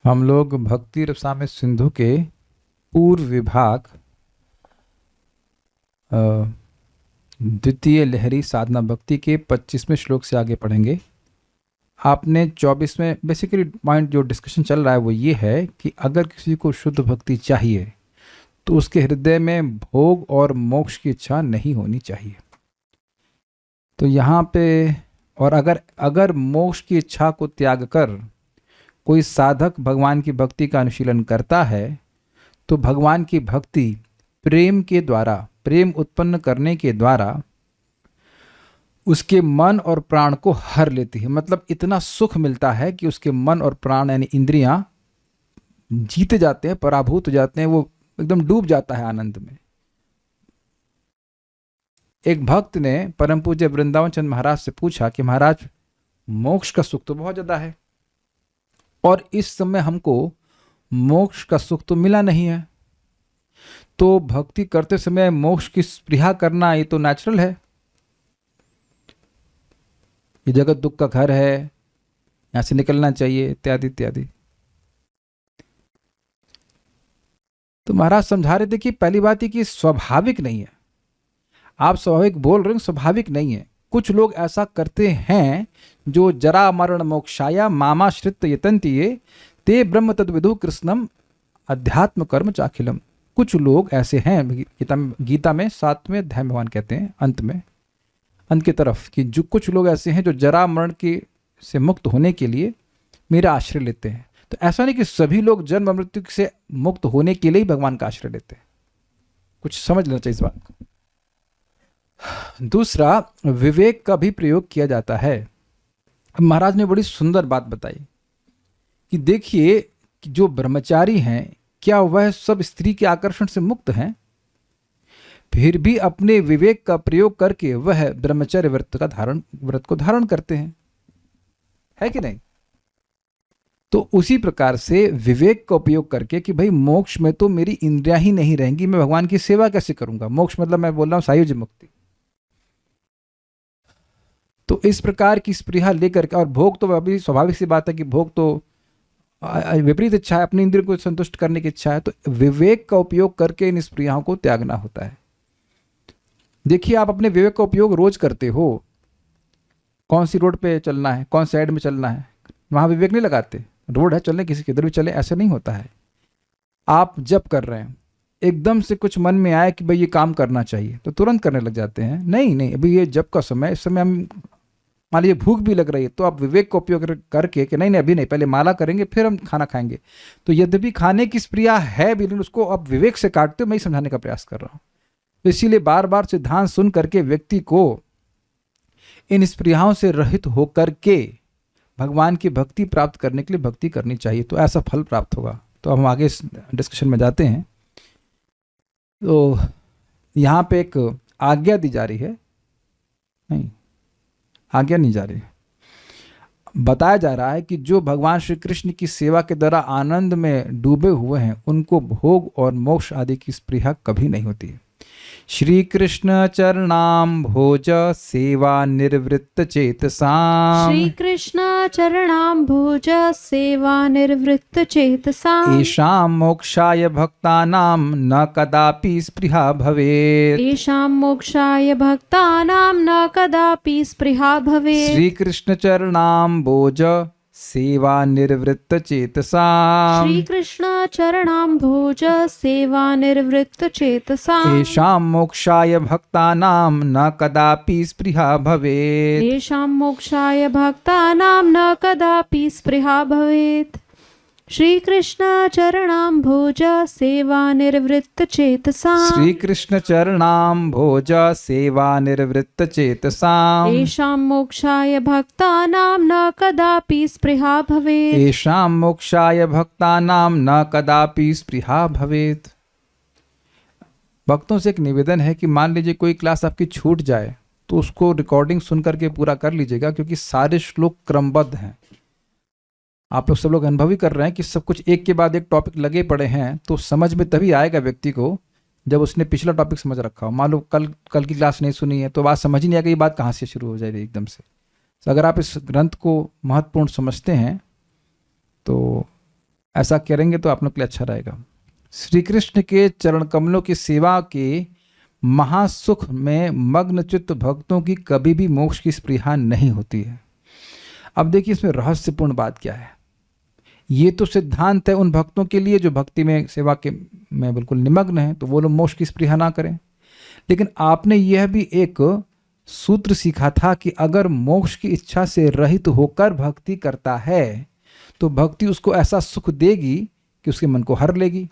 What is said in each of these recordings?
हम लोग भक्ति रसामृत सिंधु के पूर्व विभाग अ, द्वितीय लहरी साधना भक्ति के 25वें श्लोक से आगे पढ़ेंगे। आपने 24वें बेसिकली पॉइंट जो डिस्कशन चल रहा है वो ये है कि अगर किसी को शुद्ध भक्ति चाहिए तो उसके हृदय में भोग और मोक्ष की इच्छा नहीं होनी चाहिए। तो यहाँ पे और अगर अगर मोक्ष की इच्छा को त्याग कर कोई साधक भगवान की भक्ति का अनुशीलन करता है तो भगवान की भक्ति प्रेम के द्वारा, प्रेम उत्पन्न करने के द्वारा उसके मन और प्राण को हर लेती है। मतलब इतना सुख मिलता है कि उसके मन और प्राण यानी इंद्रियां जीते जाते हैं, पराभूत हो जाते हैं, वो एकदम डूब जाता है आनंद में। एक भक्त ने परम पूज्य वृंदावन चंद महाराज से पूछा कि महाराज, मोक्ष का सुख तो बहुत ज्यादा है और इस समय हमको मोक्ष का सुख तो मिला नहीं है, तो भक्ति करते समय मोक्ष की स्पृहा करना ये तो नेचुरल है, ये जगत दुख का घर है, यहां से निकलना चाहिए, इत्यादि इत्यादि। तो महाराज समझा रहे थे कि पहली बात ये कि स्वाभाविक नहीं है। आप स्वाभाविक बोल रहे हैं, स्वाभाविक नहीं है। कुछ लोग ऐसा करते हैं जो जरा मरण मोक्षाया मामाश्रित यतन्ति ये ते ब्रह्म तद्विदु कृष्णम अध्यात्म कर्म चाखिलम। कुछ लोग ऐसे हैं, गीता में 7वें अध्याय भगवान कहते हैं अंत की तरफ कि जो कुछ लोग ऐसे हैं जो जरा मरण के से मुक्त होने के लिए मेरा आश्रय लेते हैं। तो ऐसा नहीं कि सभी लोग जन्म मृत्यु से मुक्त होने के लिए ही भगवान का आश्रय लेते हैं, कुछ समझ लेना चाहिए इस बात को। दूसरा, विवेक का भी प्रयोग किया जाता है। अब महाराज ने बड़ी सुंदर बात बताई कि देखिए कि जो ब्रह्मचारी हैं, क्या वह सब स्त्री के आकर्षण से मुक्त हैं? फिर भी अपने विवेक का प्रयोग करके वह ब्रह्मचर्य व्रत को धारण करते हैं, है कि नहीं? तो उसी प्रकार से विवेक का उपयोग करके कि भाई मोक्ष में तो मेरी इंद्रियां ही नहीं रहेंगी, मैं भगवान की सेवा कैसे करूंगा? मोक्ष मतलब मैं बोल रहा हूं सायुज्य मुक्ति। तो इस प्रकार की स्पृहा लेकर के, और भोग तो अभी स्वाभाविक सी बात है कि भोग तो विपरीत इच्छा है, अपनी इंद्रिय को संतुष्ट करने की इच्छा है। तो विवेक का उपयोग करके इन स्पृहाओं को त्यागना होता है। देखिए, आप अपने विवेक का उपयोग रोज करते हो, कौन सी रोड पे चलना है, कौन साइड में चलना है, वहां विवेक नहीं लगाते। रोड है, चलने किसी किधर भी चले, ऐसे नहीं होता है। आप जब कर रहे हैं, एकदम से कुछ मन में आया कि भाई ये काम करना चाहिए, तो तुरंत करने लग जाते हैं। नहीं नहीं, अभी ये जब का समय, इस समय हम मान लीजिए भूख भी लग रही है, तो आप विवेक का उपयोग करके कि नहीं नहीं अभी नहीं, पहले माला करेंगे फिर हम खाना खाएंगे। तो यद्यपि खाने की स्प्रिया है भी, लेकिन उसको आप विवेक से काटते हो, मैं ही समझाने का प्रयास कर रहा हूं। तो इसीलिए बार बार सिद्धांत सुन करके व्यक्ति को इन स्प्रियाओं से रहित होकर के भगवान की भक्ति प्राप्त करने के लिए भक्ति करनी चाहिए, तो ऐसा फल प्राप्त होगा। तो हम आगे इस डिस्कशन में जाते हैं। तो यहाँ पे एक आज्ञा दी जा रही है, नहीं आज्ञा नहीं जा रही है, बताया जा रहा है कि जो भगवान श्री कृष्ण की सेवा के द्वारा आनंद में डूबे हुए हैं उनको भोग और मोक्ष आदि की स्पृहा कभी नहीं होती है। श्री कृष्ण चरणाम भोज सेवा निर्वृत्त चेतसाम, श्री कृष्ण चरणाम्भोज सेवा निर्वृत्त चेतसाम्, येषां मोक्षाय भक्तानां न कदापि स्पृहा भवेत्। येषां मोक्षाय भक्तानां न कदापि स्पृहा भवेत्। श्री कृष्ण चरणाम्भोज सेवा निर्वृत्त चेतसाम, श्री कृष्ण चरणाम्भोज सेवा निर्वृत्त चेतसाम्, येषां मोक्षाय भक्तानां न कदापि स्पृहा भवेत्। येषां मोक्षाय भक्तानां न कदापि स्पृहा भवेत्। श्री कृष्ण चरणाम्भोज सेवा निर्वृत्त चेतसाम्, श्री कृष्ण चरणाम्भोज सेवा निर्वृत्त चेतसाम, येषां मोक्षाय भक्तानां न कदापि स्पृहा भवेत्। येषां मोक्षाय भक्तानां न कदापि स्पृहा भवेत्। भक्तों से एक निवेदन है कि मान लीजिए कोई क्लास आपकी छूट जाए तो उसको रिकॉर्डिंग सुन करके पूरा कर लीजिएगा, क्योंकि सारे श्लोक क्रमबद्ध हैं। आप लोग सब लोग अनुभव ही कर रहे हैं कि सब कुछ एक के बाद एक टॉपिक लगे पड़े हैं, तो समझ में तभी आएगा व्यक्ति को जब उसने पिछला टॉपिक समझ रखा हो। मान लो कल की क्लास नहीं सुनी है तो बात समझ ही नहीं आएगा, ये बात कहाँ से शुरू हो जाएगी एकदम से। तो अगर आप इस ग्रंथ को महत्वपूर्ण समझते हैं तो ऐसा करेंगे तो आप लोग के लिए अच्छा रहेगा। श्री कृष्ण के चरण कमलों की सेवा के महासुख में मग्न चित्त भक्तों की कभी भी मोक्ष की स्पृहा नहीं होती है। अब देखिए इसमें रहस्यपूर्ण बात क्या है। ये तो सिद्धांत है उन भक्तों के लिए जो भक्ति में सेवा के में बिल्कुल निमग्न हैं, तो वो लोग मोक्ष की स्पृहा ना करें। लेकिन आपने यह भी एक सूत्र सीखा था कि अगर मोक्ष की इच्छा से रहित होकर भक्ति करता है तो भक्ति उसको ऐसा सुख देगी कि उसके मन को हर लेगी।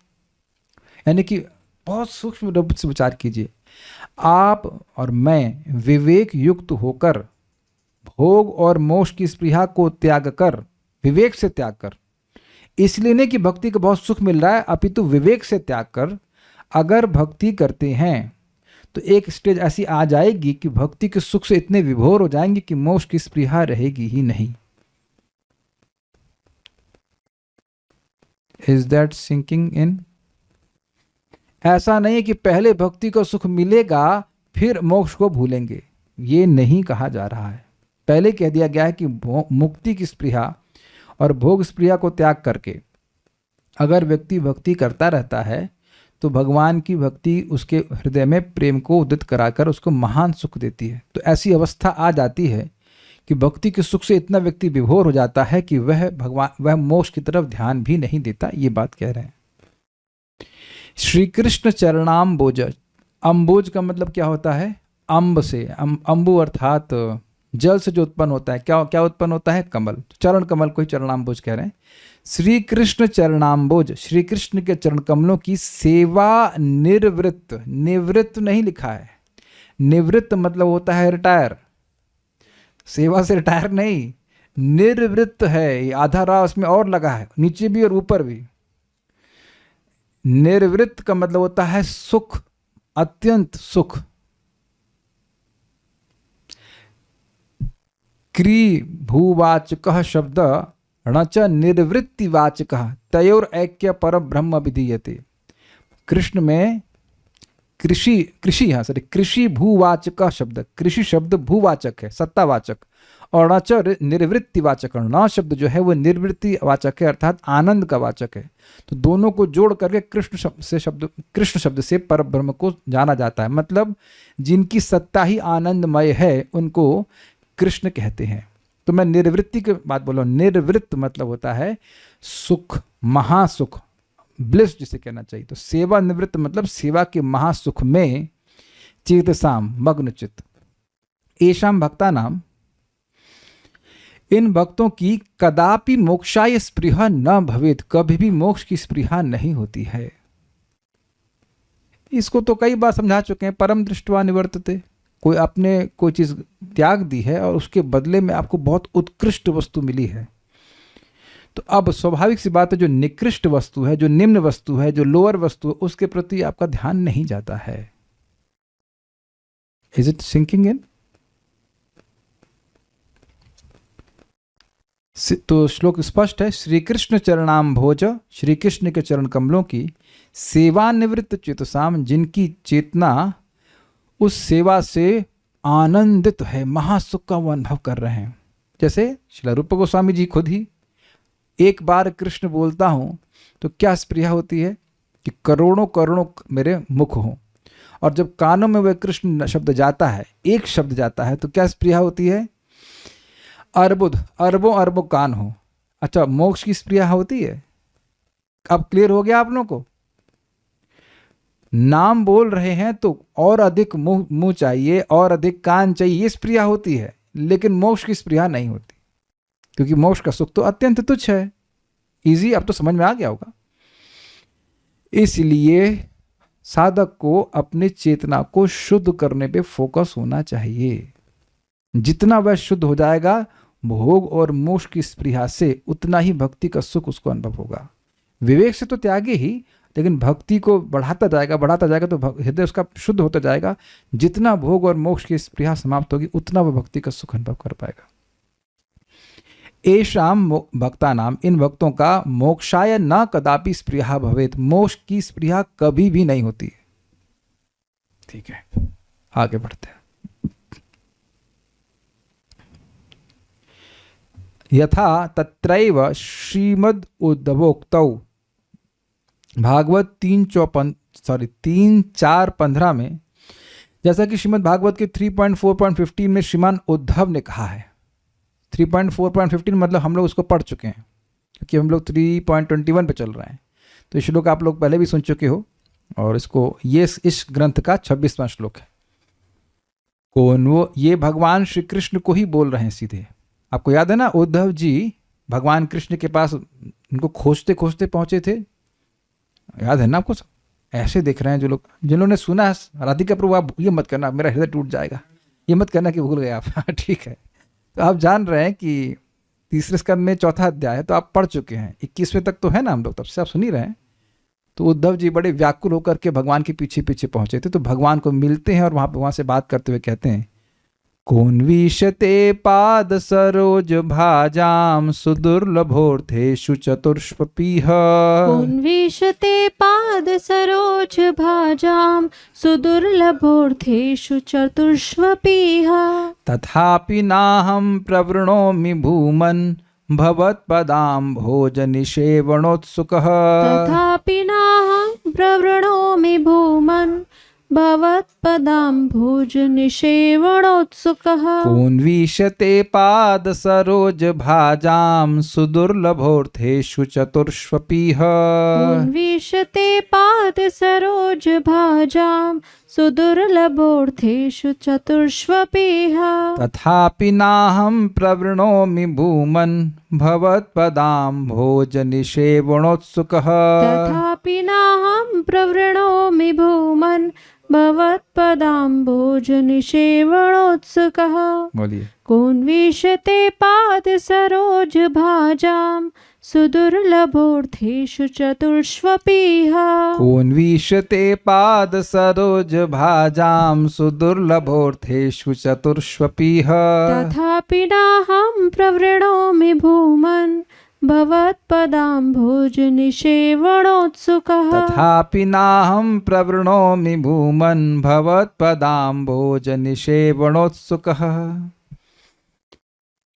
यानी कि बहुत सूक्ष्म रूप से विचार कीजिए, आप और मैं विवेक युक्त होकर भोग और मोक्ष की स्पृहा को त्याग कर, विवेक से त्याग कर, इसलिए नहीं कि भक्ति को बहुत सुख मिल रहा है, अपितु विवेक से त्याग कर अगर भक्ति करते हैं तो एक स्टेज ऐसी आ जाएगी कि भक्ति के सुख से इतने विभोर हो जाएंगे कि मोक्ष की स्पृहा रहेगी ही नहीं। Is that sinking in? ऐसा नहीं कि पहले भक्ति को सुख मिलेगा फिर मोक्ष को भूलेंगे, ये नहीं कहा जा रहा है। पहले कह दिया गया है कि मुक्ति की स्पृहा और भोग स्पृहा को त्याग करके अगर व्यक्ति भक्ति करता रहता है तो भगवान की भक्ति उसके हृदय में प्रेम को उदित कराकर उसको महान सुख देती है। तो ऐसी अवस्था आ जाती है कि भक्ति के सुख से इतना व्यक्ति विभोर हो जाता है कि वह मोक्ष की तरफ ध्यान भी नहीं देता। ये बात कह रहे हैं। श्री कृष्ण चरणाम्बोज, अम्बोज का मतलब क्या होता है? अम्ब से, अम्बु अर्थात जल से जो उत्पन्न होता है, क्या उत्पन्न होता है? कमल। चरण कमल को ही चरणाम्बोज कह रहे हैं। श्री कृष्ण चरणाम्बोज, श्री कृष्ण के चरण कमलों की सेवा निर्वृत्त, निवृत्त नहीं लिखा है, निवृत्त मतलब होता है रिटायर, सेवा से रिटायर नहीं, निर्वृत्त है। ये आधा रा उसमें और लगा है, नीचे भी और ऊपर भी। निर्वृत्त का मतलब होता है सुख, अत्यंत सुख। क्री भूवाचकः शब्द णच निर्वृत्तिवाचकः तयोर ऐक्य पर ब्रह्म विधीयते। कृष्ण में कृषि भूवाचक शब्द, कृषि शब्द भूवाचक है, सत्तावाचक, और णच निर्वृत्तिवाचक, न शब्द जो है वो निर्वृत्तिवाचक है अर्थात आनंद का वाचक है। तो दोनों को जोड़ करके कृष्ण शब्द से पर ब्रह्म को जाना जाता है। मतलब जिनकी सत्ता ही आनंदमय है उनको कृष्ण कहते हैं। तो मैं निर्वृत्ति की बात बोल रहा हूँ। निर्वृत्त मतलब होता है सुख, महासुख, ब्लिस जिसे कहना चाहिए। तो सेवा निवृत्त मतलब सेवा के महासुख में चेतसाम मग्न चित्त। एशाम भक्ता नाम, इन भक्तों की कदापि मोक्षाय स्पृहा न भवेत, कभी भी मोक्ष की स्पृहा नहीं होती है। इसको तो कई बार समझा चुके हैं। परम दृष्ट्वा निवर्तते, कोई आपने कोई चीज त्याग दी है और उसके बदले में आपको बहुत उत्कृष्ट वस्तु मिली है, तो अब स्वाभाविक सी बात है जो निकृष्ट वस्तु है, जो निम्न वस्तु है, जो लोअर वस्तु है, उसके प्रति आपका ध्यान नहीं जाता है। Is it sinking in? तो श्लोक स्पष्ट है। श्री कृष्ण चरणाम्भोज, श्री कृष्ण के चरण कमलों की सेवानिवृत्त चेतसाम, जिनकी चेतना उस सेवा से आनंदित है, महासुख का वो अनुभव कर रहे हैं। जैसे श्रील रूप गोस्वामी जी खुद ही, एक बार कृष्ण बोलता हूं तो क्या स्पृहा होती है कि करोड़ों करोड़ों मेरे मुख हों, और जब कानों में वह कृष्ण शब्द जाता है, एक शब्द जाता है, तो क्या स्पृहा होती है? अर्बुद, अरबों अरबों कान हो। अच्छा, मोक्ष की स्पृहा होती है? अब क्लियर हो गया आप लोगों को? नाम बोल रहे हैं तो और अधिक मुंह चाहिए, और अधिक कान चाहिए, ये स्पृहा होती है, लेकिन मोक्ष की स्पृहा नहीं होती, क्योंकि मोक्ष का सुख तो अत्यंत तुच्छ है। इजी, अब तो समझ में आ गया होगा। इसलिए साधक को अपनी चेतना को शुद्ध करने पे फोकस होना चाहिए। जितना वह शुद्ध हो जाएगा भोग और मोक्ष की स्पृहा से, उतना ही भक्ति का सुख उसको अनुभव होगा। विवेक से तो त्यागे ही, लेकिन भक्ति को बढ़ाता जाएगा तो हृदय उसका शुद्ध होता जाएगा। जितना भोग और मोक्ष की स्पृहा समाप्त होगी उतना वह भक्ति का सुख अनुभव कर पाएगा। एशाम भक्ता नाम, इन भक्तों का मोक्षाय न कदापि स्पृहा भवेत, मोक्ष की स्पृहा कभी भी नहीं होती। ठीक है, आगे बढ़ते हैं। यथा तत्रैव श्रीमद् उद्धवोक्तौ, भागवत 3:4-15 में, जैसा कि श्रीमद् भागवत के 3.4.15 में श्रीमान उद्धव ने कहा है। 3.4.15 मतलब हम लोग उसको पढ़ चुके हैं, क्योंकि हम लोग 3.21 पे चल रहे हैं। तो श्लोक आप लोग पहले भी सुन चुके हो, और इसको ये इस ग्रंथ का 26वां श्लोक है। कौन वो? ये भगवान श्री कृष्ण को ही बोल रहे हैं सीधे। आपको याद है ना, उद्धव जी भगवान कृष्ण के पास उनको खोजते खोजते पहुंचे थे, याद है ना आपको? सब ऐसे देख रहे हैं जो लोग, जिन्होंने सुना है, राधिका प्रभु आप ये मत करना, मेरा हृदय टूट जाएगा, ये मत करना कि भूल गए आप। ठीक है, तो आप जान रहे हैं कि तीसरे स्कंद में 4था अध्याय है, तो आप पढ़ चुके हैं। 21वें तक तो है ना हम लोग, तब से आप सुन ही रहे हैं। तो उद्धव जी बड़े व्याकुल होकर के भगवान के पीछे पीछे पहुंचे थे, तो भगवान को मिलते हैं और वहां से बात करते हुए कहते हैं, कौन विशते पाद सरोज भाजाम सुदुर्लभोर्थेषु चतुष्पीह। विशते पाद सरोज भाजाम सुदुर्लभोर्थेषु चतुष्वपीह। तथापि नाहं प्रवृणोमि भूमन् भवत्पदां भोजनिषेवणोत्सुकः। तथापि नाहं प्रवृणोमि भूमन् भवत्पदां भोजनिषेवणोत्सुकः। कौन विशते पाद सरोज भाजाम सुदुर्लभोर्थेषु चतुष्वपीह। विशते पाद सरोज भाजाम सुदुर्लभोर्थेषु चतुष्वपीह। तथापि नाहं प्रवृणोमि भूमन् भवत्पदां भोजनिषेवणोत्सुकः। तथापि नाहं प्रवृणोमि भूमन् भवत्पदां भोजनिषेवणोत्सुकः। बोलिए। कौन विशते पाद सरोज भाजाम सुदुर्लभोर्थेषु चतुष्वपीह। कौन विशते पाद सरोज भाजाम सुदुर्लभोर्थेषु चतुष्वपीह। तथापि नाहं प्रवृणोमि भूमन् भवत्पदां भोजनिषेवणोत्सुकः। तथापि नाहं प्रवृणोमि भूमन् भवत्पदां भोजनिषेवणोत्सुकः।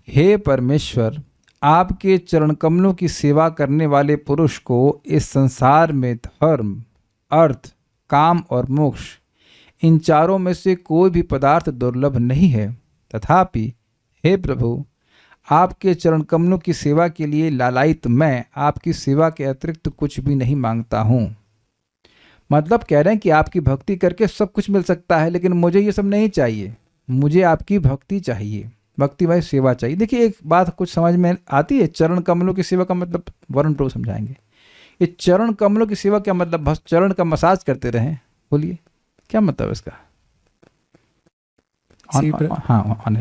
हे परमेश्वर, आपके चरण कमलों की सेवा करने वाले पुरुष को इस संसार में धर्म, अर्थ, काम और मोक्ष, इन चारों में से कोई भी पदार्थ दुर्लभ नहीं है। तथापि हे प्रभु, आपके चरण कमलों की सेवा के लिए लालायित मैं आपकी सेवा के अतिरिक्त कुछ भी नहीं मांगता हूँ। मतलब कह रहे हैं कि आपकी भक्ति करके सब कुछ मिल सकता है, लेकिन मुझे ये सब नहीं चाहिए, मुझे आपकी भक्ति चाहिए, भक्तिमय सेवा चाहिए। देखिए, एक बात कुछ समझ में आती है, चरण कमलों की सेवा का मतलब वरुण प्रभु समझाएंगे। ये चरण कमलों की सेवा क्या मतलब? बस चरण का मसाज करते रहें? बोलिए, क्या मतलब है इसका?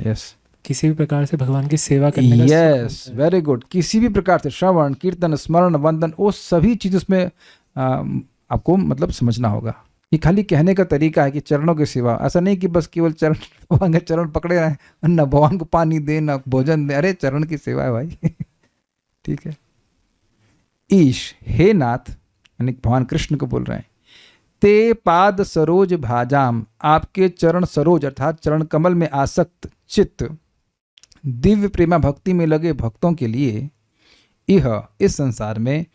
यस, किसी भी प्रकार से भगवान की सेवा करने का। Yes, very good. किसी भी प्रकार से श्रवण, कीर्तन, स्मरण, वंदन, वो सभी चीज उसमें आपको मतलब समझना होगा। ये खाली कहने का तरीका है कि चरणों की सेवा, ऐसा नहीं कि बस केवल चरण, भगवान के चरण पकड़े रहें, न भगवान को पानी दे, न भोजन दे। अरे चरण की सेवा है भाई। ठीक है। ईश, हे नाथ, यानी भगवान कृष्ण को बोल रहे हैं, ते पाद सरोज भाजाम, आपके चरण सरोज अर्थात चरण कमल में आसक्त चित्त दिव्य प्रेमा भक्ति में लगे भक्तों के लिए, यह इस संसार में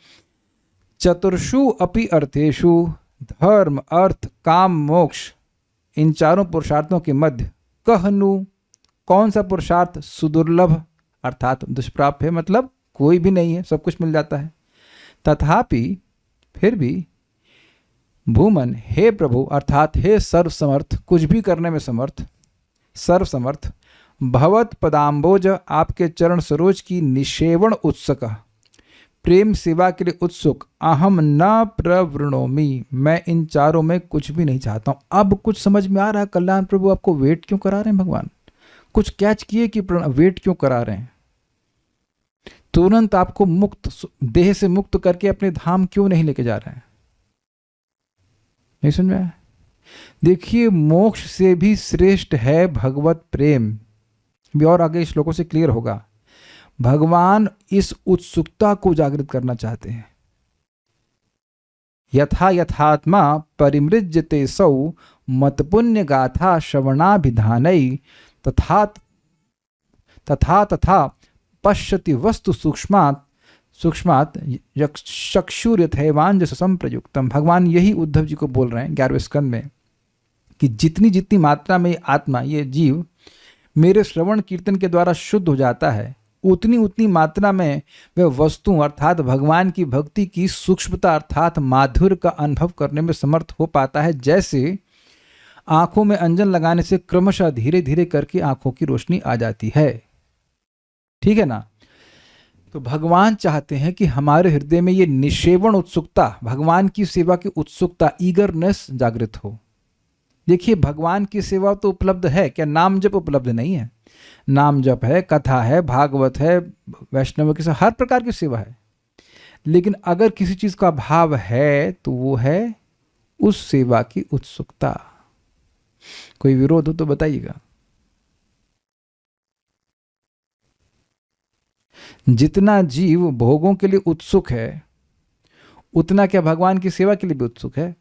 चतुर्षु अपि अर्थेषु, धर्म, अर्थ, काम, मोक्ष, इन चारों पुरुषार्थों के मध्य कहनु, कौन सा पुरुषार्थ सुदुर्लभ अर्थात दुष्प्राप्य है, मतलब कोई भी नहीं है, सब कुछ मिल जाता है। तथापि फिर भी भूमन, हे प्रभु अर्थात हे सर्वसमर्थ, कुछ भी करने में समर्थ, सर्वसमर्थ, भवत पदाम्बोज, आपके चरण सरोज की निषेवण उत्सुक, प्रेम सेवा के लिए उत्सुक, अहम न प्रवृणोमि, मैं इन चारों में कुछ भी नहीं चाहता हूं। अब कुछ समझ में आ रहा है कल्याण प्रभु आपको वेट क्यों करा रहे हैं भगवान? कुछ कैच किए कि वेट क्यों करा रहे हैं? तुरंत आपको मुक्त, देह से मुक्त करके अपने धाम क्यों नहीं लेके जा रहे हैं? नहीं समझ में आया? देखिए, मोक्ष से भी श्रेष्ठ है भगवत प्रेम। भी और आगे श्लोकों से क्लियर होगा। भगवान इस उत्सुकता को जागृत करना चाहते हैं। यथा यथात्मा परिमृज्यते सौ मत पुण्य गाथा श्रवणाभिधानै, तथा तथा पश्यति वस्तु सूक्ष्मात् सूक्ष्मात् चक्षुर्यथैवांजसं प्रयुक्तम। भगवान यही उद्धव जी को बोल रहे हैं 11वें स्कंद में कि जितनी जितनी मात्रा में ये आत्मा, ये जीव मेरे श्रवण कीर्तन के द्वारा शुद्ध हो जाता है, उतनी उतनी मात्रा में वह वस्तु अर्थात भगवान की भक्ति की सूक्ष्मता अर्थात माधुर्य का अनुभव करने में समर्थ हो पाता है। जैसे आंखों में अंजन लगाने से क्रमशः धीरे धीरे करके आंखों की रोशनी आ जाती है। ठीक है ना? तो भगवान चाहते हैं कि हमारे हृदय में ये निषेवण उत्सुकता, भगवान की सेवा की उत्सुकता, ईगरनेस जागृत हो। देखिए, भगवान की सेवा तो उपलब्ध है, क्या नाम जप उपलब्ध नहीं है? नाम जप है, कथा है, भागवत है, वैष्णव की हर प्रकार की सेवा है। लेकिन अगर किसी चीज का भाव है तो वो है उस सेवा की उत्सुकता। कोई विरोध हो तो बताइएगा। जितना जीव भोगों के लिए उत्सुक है, उतना क्या भगवान की सेवा के लिए भी उत्सुक है?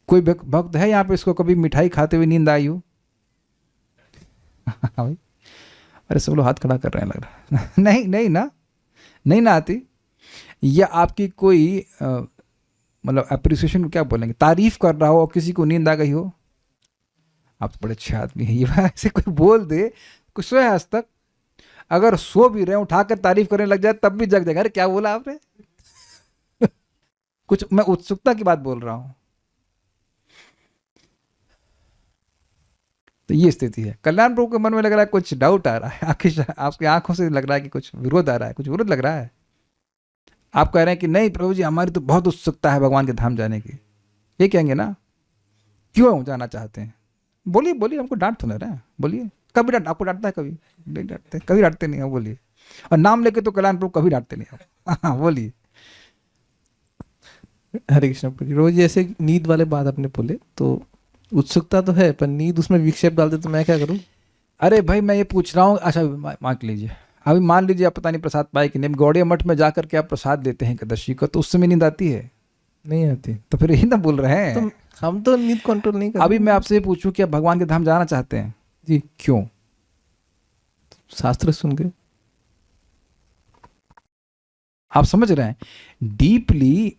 कोई भक्त है यहाँ पे इसको कभी मिठाई खाते हुए नींद आई हो? भाई, अरे सब लोग हाथ खड़ा कर रहे हैं लग रहा है। नहीं नहीं ना, नहीं ना आती। या आपकी कोई मतलब अप्रिसिएशन क्या बोलेंगे, तारीफ कर रहा हो और किसी को नींद आ गई हो, आप तो बड़े अच्छे आदमी हैं, ये ऐसे कोई बोल दे, कुछ सोया आज तक, अगर सो भी रहे उठाकर तारीफ करने लग जाए तब भी जग जाएगा, अरे क्या बोला आपने। कुछ मैं उत्सुकता की बात बोल रहा हूं। तो ये स्थिति है। कल्याण प्रभु के मन में लग रहा है कुछ डाउट आ रहा है, आपकी आंखों से लग रहा है कि कुछ विरोध आ रहा है, कुछ विरोध लग रहा है। आप कह रहे हैं कि नहीं प्रभु जी, हमारी तो बहुत उत्सुकता है भगवान के धाम जाने की। ये कहेंगे ना, क्यों जाना चाहते हैं? बोलिए बोलिए, हमको डांट तो नहीं रहे हैं, बोलिए। कभी डांट, आपको डांटता है? कभी नहीं डांटते, कभी डांटते नहीं हो, बोलिए। और नाम लेके तो कल्याण प्रभु कभी डांटते नहीं हो। हाँ बोलिए। हरे कृष्ण प्रभु। रोज जैसे नींद वाले बात आपने बोले, तो उत्सुकता तो है पर नींद उसमें विक्षेप डाल दे तो मैं क्या करूं? अरे भाई मैं ये पूछ रहा हूँ, अच्छा मान लीजिए, अभी मान लीजिए आप पता नहीं प्रसाद पाए कि नहीं, गौड़िया मठ में जाकर के आप प्रसाद देते हैं एकादशी को, तो उस समय नींद आती है? नहीं आती। तो फिर यही ना बोल रहे हैं, तो हम तो नींद कंट्रोल नहीं करते। अभी मैं आपसे पूछूं कि आप भगवान के धाम जाना चाहते हैं जी, क्यों? शास्त्र सुन के। आप समझ रहे हैं? डीपली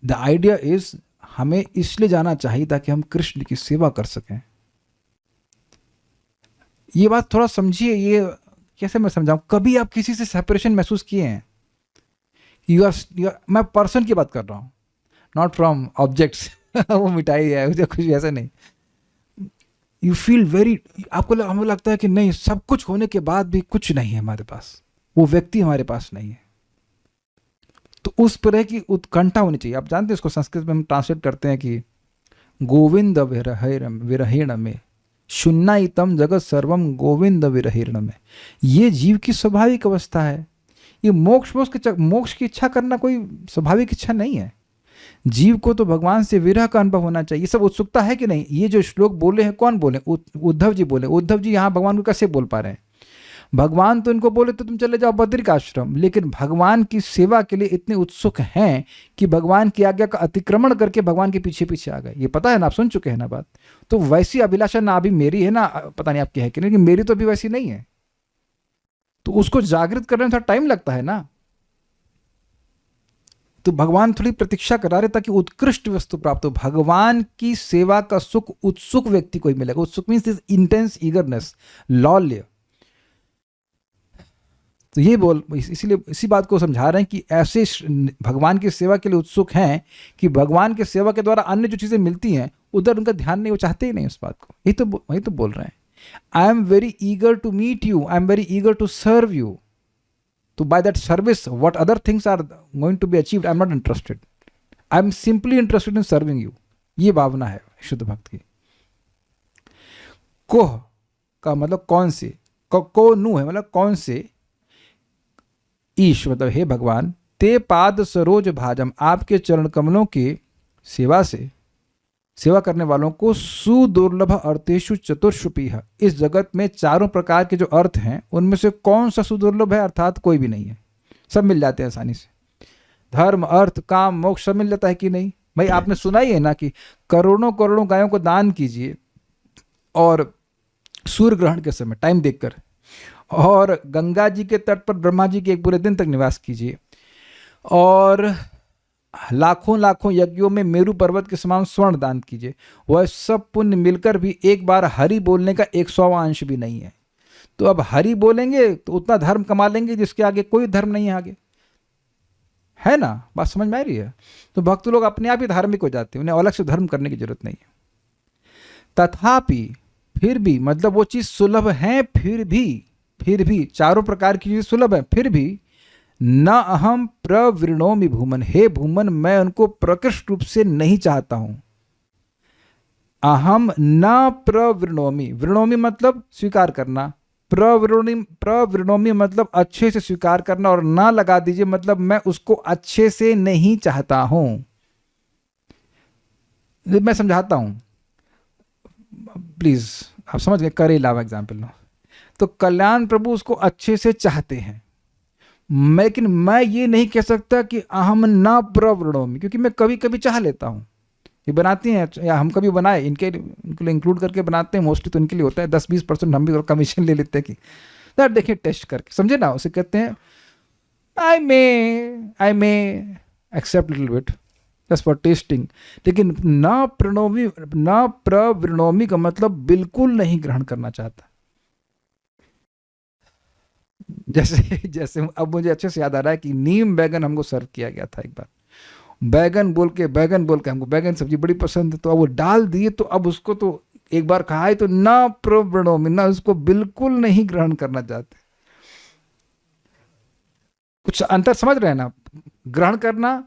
द आइडिया इज, हमें इसलिए जाना चाहिए ताकि हम कृष्ण की सेवा कर सकें। ये बात थोड़ा समझिए। ये कैसे मैं समझाऊं? कभी आप किसी से सेपरेशन महसूस किए हैं? मैं पर्सन की बात कर रहा हूं, नॉट फ्रॉम ऑब्जेक्ट्स। वो मिठाई है या कुछ ऐसा नहीं। यू फील वेरी, आपको हमें लगता है कि नहीं, सब कुछ होने के बाद भी कुछ नहीं है हमारे पास, वो व्यक्ति हमारे पास नहीं है। तो उस तरह की उत्कंठा होनी चाहिए। आप जानते हैं इसको संस्कृत में हम ट्रांसलेट करते हैं कि गोविंद विरहेण में शून्यतम जगत सर्वम गोविंद विरहेण में। ये जीव की स्वाभाविक अवस्था है। ये मोक्ष की इच्छा करना कोई स्वाभाविक इच्छा नहीं है। जीव को तो भगवान से विरह का अनुभव होना चाहिए। ये सब उत्सुकता है कि नहीं? ये जो श्लोक बोले हैं, कौन बोले? उद्धव जी बोले। उद्धव जी यहाँ भगवान को कैसे बोल पा रहे हैं? भगवान तो इनको बोले तो तुम चले जाओ बद्रिक आश्रम, लेकिन भगवान की सेवा के लिए इतने उत्सुक हैं कि भगवान की आज्ञा का अतिक्रमण करके भगवान के पीछे पीछे आ गए। ये पता है ना, आप सुन चुके हैं ना बात। तो वैसी अभिलाषा ना अभी मेरी है ना, पता नहीं आपकी है कि नहीं, लेकिन मेरी तो अभी वैसी नहीं है। तो उसको जागृत करने में थोड़ा टाइम लगता है ना। तो भगवान थोड़ी प्रतीक्षा करा रहे ताकि उत्कृष्ट वस्तु प्राप्त हो। भगवान की सेवा का सुख उत्सुक व्यक्ति को ही मिलेगा। उत्सुक मीन्स दिस इंटेंस ईगरनेस, लौल्य। तो ये इसीलिए इसी बात को समझा रहे हैं कि ऐसे भगवान की सेवा के लिए उत्सुक हैं कि भगवान की सेवा के द्वारा अन्य जो चीजें मिलती हैं उधर उनका ध्यान नहीं, वो चाहते ही नहीं उस बात को। वही तो बोल रहे हैं। I am very eager to meet you, I am very eager to serve you. तो by that service what other things are going to be achieved, I am not interested. I am simply interested in serving you. ये भावना है शुद्ध भक्त की। कोह का मतलब कौन से, को नु है मतलब कौन से, ईश मतलब हे भगवान, ते पाद सरोज भाजम, आपके चरण कमलों के सेवा से सेवा करने वालों को सुदुर्लभ अर्थेषु चतुर्षुपीह, इस जगत में चारों प्रकार के जो अर्थ हैं उनमें से कौन सा सुदुर्लभ है? अर्थात कोई भी नहीं है, सब मिल जाते हैं आसानी से। धर्म अर्थ काम मोक्ष सब मिल जाता है कि नहीं? भाई आपने सुना ही है ना कि करोड़ों करोड़ों गायों को दान कीजिए और सूर्य ग्रहण के समय टाइम देखकर, और गंगा जी के तट पर ब्रह्मा जी के एक पूरे दिन तक निवास कीजिए, और लाखों लाखों यज्ञों में मेरू पर्वत के समान स्वर्ण दान कीजिए। वह सब पुण्य मिलकर भी एक बार हरि बोलने का 100वां अंश भी नहीं है। तो अब हरि बोलेंगे तो उतना धर्म कमा लेंगे जिसके आगे कोई धर्म नहीं है आगे, है ना? बात समझ में आ रही है? तो भक्त लोग अपने आप ही धार्मिक हो जाते हैं, उन्हें अलग से धर्म करने की जरूरत नहीं है। तथापि फिर भी, मतलब वो चीज सुलभ है, फिर भी चारों प्रकार की चीज सुलभ है, फिर भी न अहम प्रवृणोमि भूमन, हे भूमन मैं उनको प्रकृष्ट रूप से नहीं चाहता हूं। अहम न प्रवृणोमि, वृणोमि मतलब स्वीकार करना, प्रवृणोमि मतलब अच्छे से स्वीकार करना, और ना लगा दीजिए मतलब मैं उसको अच्छे से नहीं चाहता हूं। मैं समझाता हूं, प्लीज आप समझ गए। करेला एग्जाम्पल लो, तो कल्याण प्रभु उसको अच्छे से चाहते हैं, लेकिन मैं ये नहीं कह सकता कि अहम ना प्रवृणोमि, क्योंकि मैं कभी कभी चाह लेता हूँ। ये बनाती हैं या हम कभी बनाए, इनके लिए इंक्लूड करके बनाते हैं मोस्टली, तो इनके लिए होता है 10-20% हम भी कमीशन ले लेते हैं कि यार देखिए टेस्ट करके, समझे ना? उसे कहते हैं I may accept little bit just for testing. लेकिन ना प्रवृणोमि का मतलब बिल्कुल नहीं ग्रहण करना चाहता। जैसे अब मुझे अच्छे से याद आ रहा है कि नीम बैगन हमको सर्व किया गया था एक बार, बैगन बोल के हमको बैगन सब्जी बड़ी पसंद है, तो अब वो डाल दिए, तो अब उसको तो एक बार खाए तो ना प्रवृणोमि, ना उसको बिल्कुल नहीं ग्रहण करना चाहते। कुछ अंतर समझ रहे हैं ना? ग्रहण करना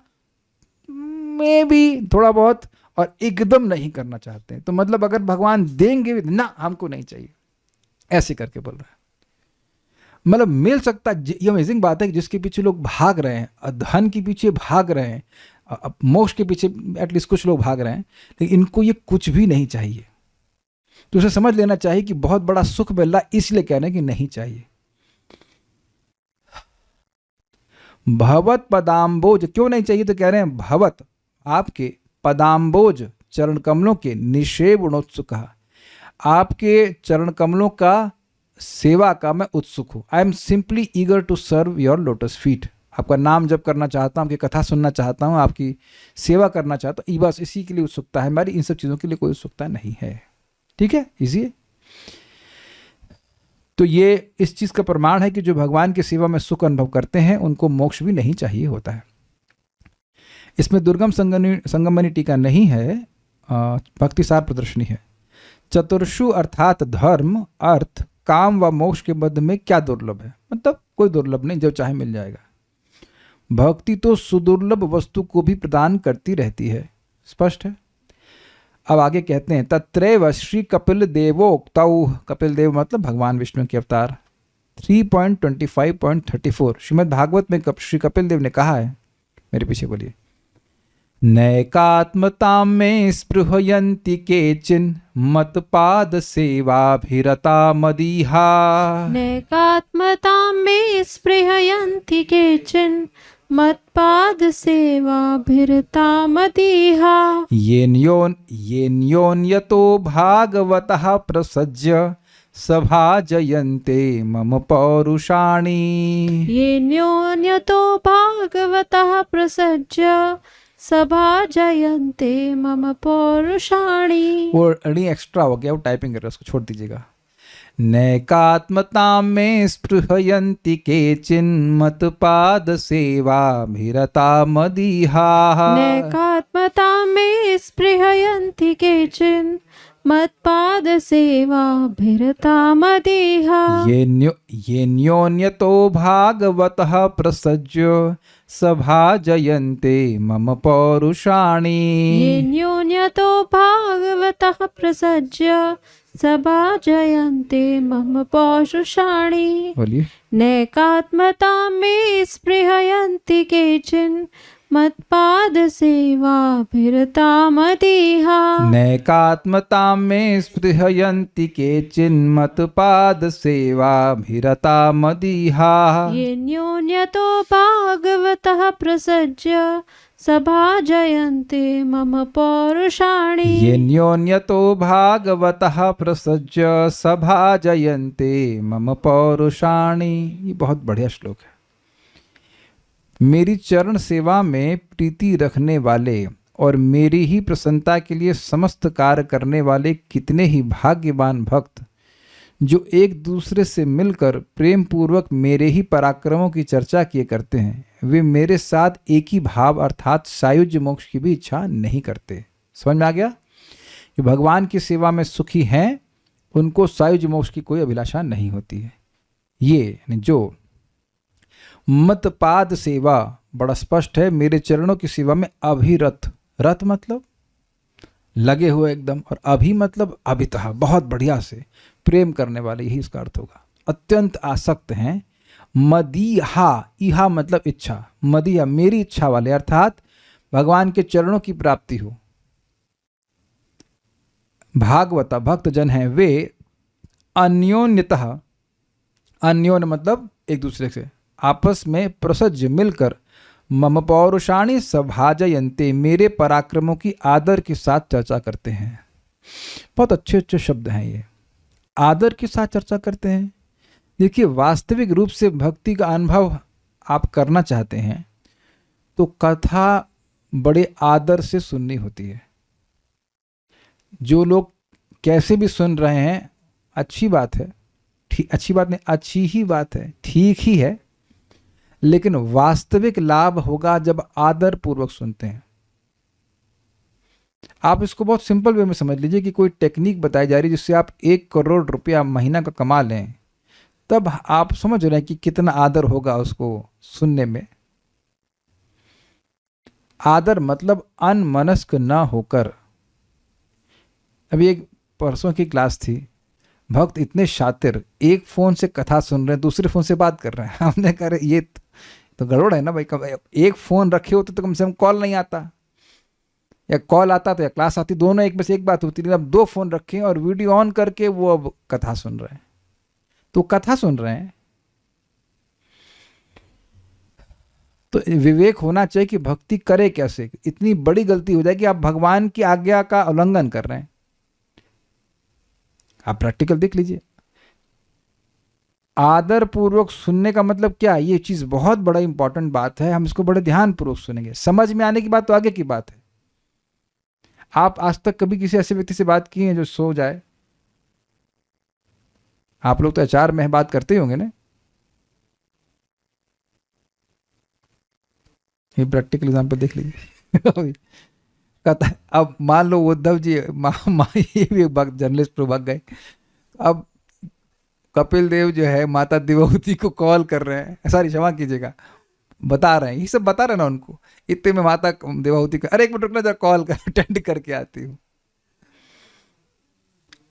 में भी थोड़ा बहुत, और एकदम नहीं करना चाहते हैं। तो मतलब अगर भगवान देंगे ना, हमको नहीं चाहिए, ऐसे करके बोल रहा है। मतलब मिल सकता, ये अमेजिंग बात है कि जिसके पीछे लोग भाग रहे हैं, धन के पीछे भाग रहे हैं, मोक्ष के पीछे एटलीस्ट कुछ लोग भाग रहे हैं, लेकिन इनको ये कुछ भी नहीं चाहिए। तो उसे समझ लेना चाहिए कि बहुत बड़ा सुख मिल रहा, इसलिए कह रहे हैं कि नहीं चाहिए। भवत पदाम्बोज क्यों नहीं चाहिए? तो कह रहे हैं भवत आपके पदाम्बोज चरण कमलों के निषेवणोत्सुक, आपके चरण कमलों का सेवा का मैं उत्सुक हूं। I am simply eager to serve your lotus feet. आपका नाम जप करना चाहता हूं, आपकी कथा सुनना चाहता हूं, आपकी सेवा करना चाहता हूं, बस इसी के लिए उत्सुकता है हमारी, इन सब चीज़ों के लिए कोई उत्सुकता नहीं है। ठीक है, इजी है। तो ये इस चीज़ का प्रमाण है कि जो भगवान की सेवा में सुख अनुभव करते हैं उनको मोक्ष भी नहीं चाहिए होता है। इसमें दुर्गम संगमनी टीका नहीं है, भक्ति सार प्रदर्शनी है। चतुर्षु अर्थात धर्म, अर्थ, काम व मोक्ष के मध्य में क्या दुर्लभ है? मतलब कोई दुर्लभ नहीं, जो चाहे मिल जाएगा। भक्ति तो सुदुर्लभ वस्तु को भी प्रदान करती रहती है, स्पष्ट है। अब आगे कहते हैं तत्रैव श्री कपिल देवोक्तौ, कपिल देव मतलब भगवान विष्णु के अवतार। 3.25.34 श्रीमद् भागवत में श्री कपिल देव ने कहा है, मेरे पीछे बोलिए, नैकात्मतां में स्पृहयन्ति केचिन मतपाद सेवाभिरता मदीहा। नैकात्मतां में स्पृहयन्ति केचन मत्पाद सेवाभिरता मदीहा। येन्योन्यतो भागवतः प्रसज्य सभाजयन्ते मम पौरुषाणि। येन्योन्यतो भागवतः प्रसज्य सभाजयन्ते मम पौरुषाणि। वो अड़ी एक्स्ट्रा हो गया, वो टाइपिंग कर रहा है, उसको छोड़ दीजिएगा। नैकात्मतां में स्पृहयन्ति केचिन्मत्पाद सेवाभिरता मदीहा। नैकात्मतां में स्पृहयन्ति केचिन् मत्पाद सेवाभिरता मदीहा। येन्योन्यतो भागवतः प्रसज्य सभाजयन्ते मम पौरुषाणि। येन्योन्यतो भागवतः प्रसज्य सभाजयन्ते मम पौरुषाणि। बोलिए। नैकात्मतां में स्पृहयन्ति केचिन् मत्पाद सेवाभिरतामदीहा नैकात्मतां मे स्पृहयन्ति केचिन्मत्पाद सेवाभिरता मदीहा येऽन्योन्यतो भागवतः प्रसज्य सभाजयन्ते मम पौरुषाणि येऽन्योन्यतो भागवतः प्रसज्य सभाजयन्ते मम पौरुषाणि। ये बहुत बढ़िया श्लोक है। मेरी चरण सेवा में प्रीति रखने वाले और मेरी ही प्रसन्नता के लिए समस्त कार्य करने वाले कितने ही भाग्यवान भक्त जो एक दूसरे से मिलकर प्रेम पूर्वक मेरे ही पराक्रमों की चर्चा किए करते हैं, वे मेरे साथ एक ही भाव अर्थात सायुज्य मोक्ष की भी इच्छा नहीं करते। समझ में आ गया? जो भगवान की सेवा में सुखी हैं उनको सायुज्य मोक्ष की कोई अभिलाषा नहीं होती है। ये जो मतपाद सेवा बड़ा स्पष्ट है, मेरे चरणों की सेवा में अभिरत, रत मतलब लगे हुए एकदम, और अभि मतलब अभितः बहुत बढ़िया से प्रेम करने वाले, यही इसका अर्थ होगा। अत्यंत आसक्त हैं। मदीहा, इहा मतलब इच्छा, मदीहा मेरी इच्छा वाले अर्थात भगवान के चरणों की प्राप्ति हो। भागवता भक्त जन हैं वे अन्योन्यतः, अन्योन मतलब एक दूसरे से, आपस में प्रसज्ज मिलकर मम पौरुषाणि सभाजयन्ते मेरे पराक्रमों की आदर के साथ चर्चा करते हैं। बहुत अच्छे अच्छे शब्द हैं ये, आदर के साथ चर्चा करते हैं। देखिए वास्तविक रूप से भक्ति का अनुभव आप करना चाहते हैं तो कथा बड़े आदर से सुननी होती है। जो लोग कैसे भी सुन रहे हैं अच्छी बात है, अच्छी बात नहीं, अच्छी ही बात है, ठीक ही है, लेकिन वास्तविक लाभ होगा जब आदर पूर्वक सुनते हैं। आप इसको बहुत सिंपल वे में समझ लीजिए कि कोई टेक्निक बताई जा रही है जिससे आप 1 करोड़ रुपया महीना का कमा लें, तब आप समझ रहे हैं कि कितना आदर होगा उसको सुनने में। आदर मतलब अनमनस्क न होकर। अभी एक परसों की क्लास थी, भक्त इतने शातिर, एक फ़ोन से कथा सुन रहे हैं, दूसरे फ़ोन से बात कर रहे हैं। हमने कहा ये तो गड़बड़ है ना भाई, एक फ़ोन रखे होते तो कम से कम कॉल नहीं आता, या कॉल आता तो या क्लास आती, दोनों एक में से एक बात होती। लेकिन अब 2 फ़ोन रखे और वीडियो ऑन करके वो अब कथा सुन रहे हैं, तो कथा सुन रहे हैं। तो विवेक होना चाहिए कि भक्ति करे कैसे। इतनी बड़ी गलती हो जाए कि आप भगवान की आज्ञा का उल्लंघन कर रहे हैं। आप प्रैक्टिकल देख लीजिए। आदर पूर्वक सुनने का मतलब क्या है? ये चीज बहुत बड़ा इंपॉर्टेंट बात है, हम इसको बड़े ध्यान पूर्वक सुनेंगे। समझ में आने की बात तो आगे की बात है। आप आज तक कभी किसी ऐसे व्यक्ति से बात की है जो सो जाए? आप लोग तो HR में बात करते ही होंगे ना। ये प्रैक्टिकल एग्जाम्पल देख लीजिए। अब मान लो उद्धव जी ये भी जर्नलिस्ट पर भाग गए। अब कपिल देव जो है माता दिव्यवती को कॉल कर रहे हैं, सॉरी क्षमा कीजिएगा, बता रहे हैं, ये सब बता रहे ना उनको। इतने में माता दिव्यवती को, अरे एक मिनट रुकना जरा, कॉल कर अटेंड करके आती हूँ।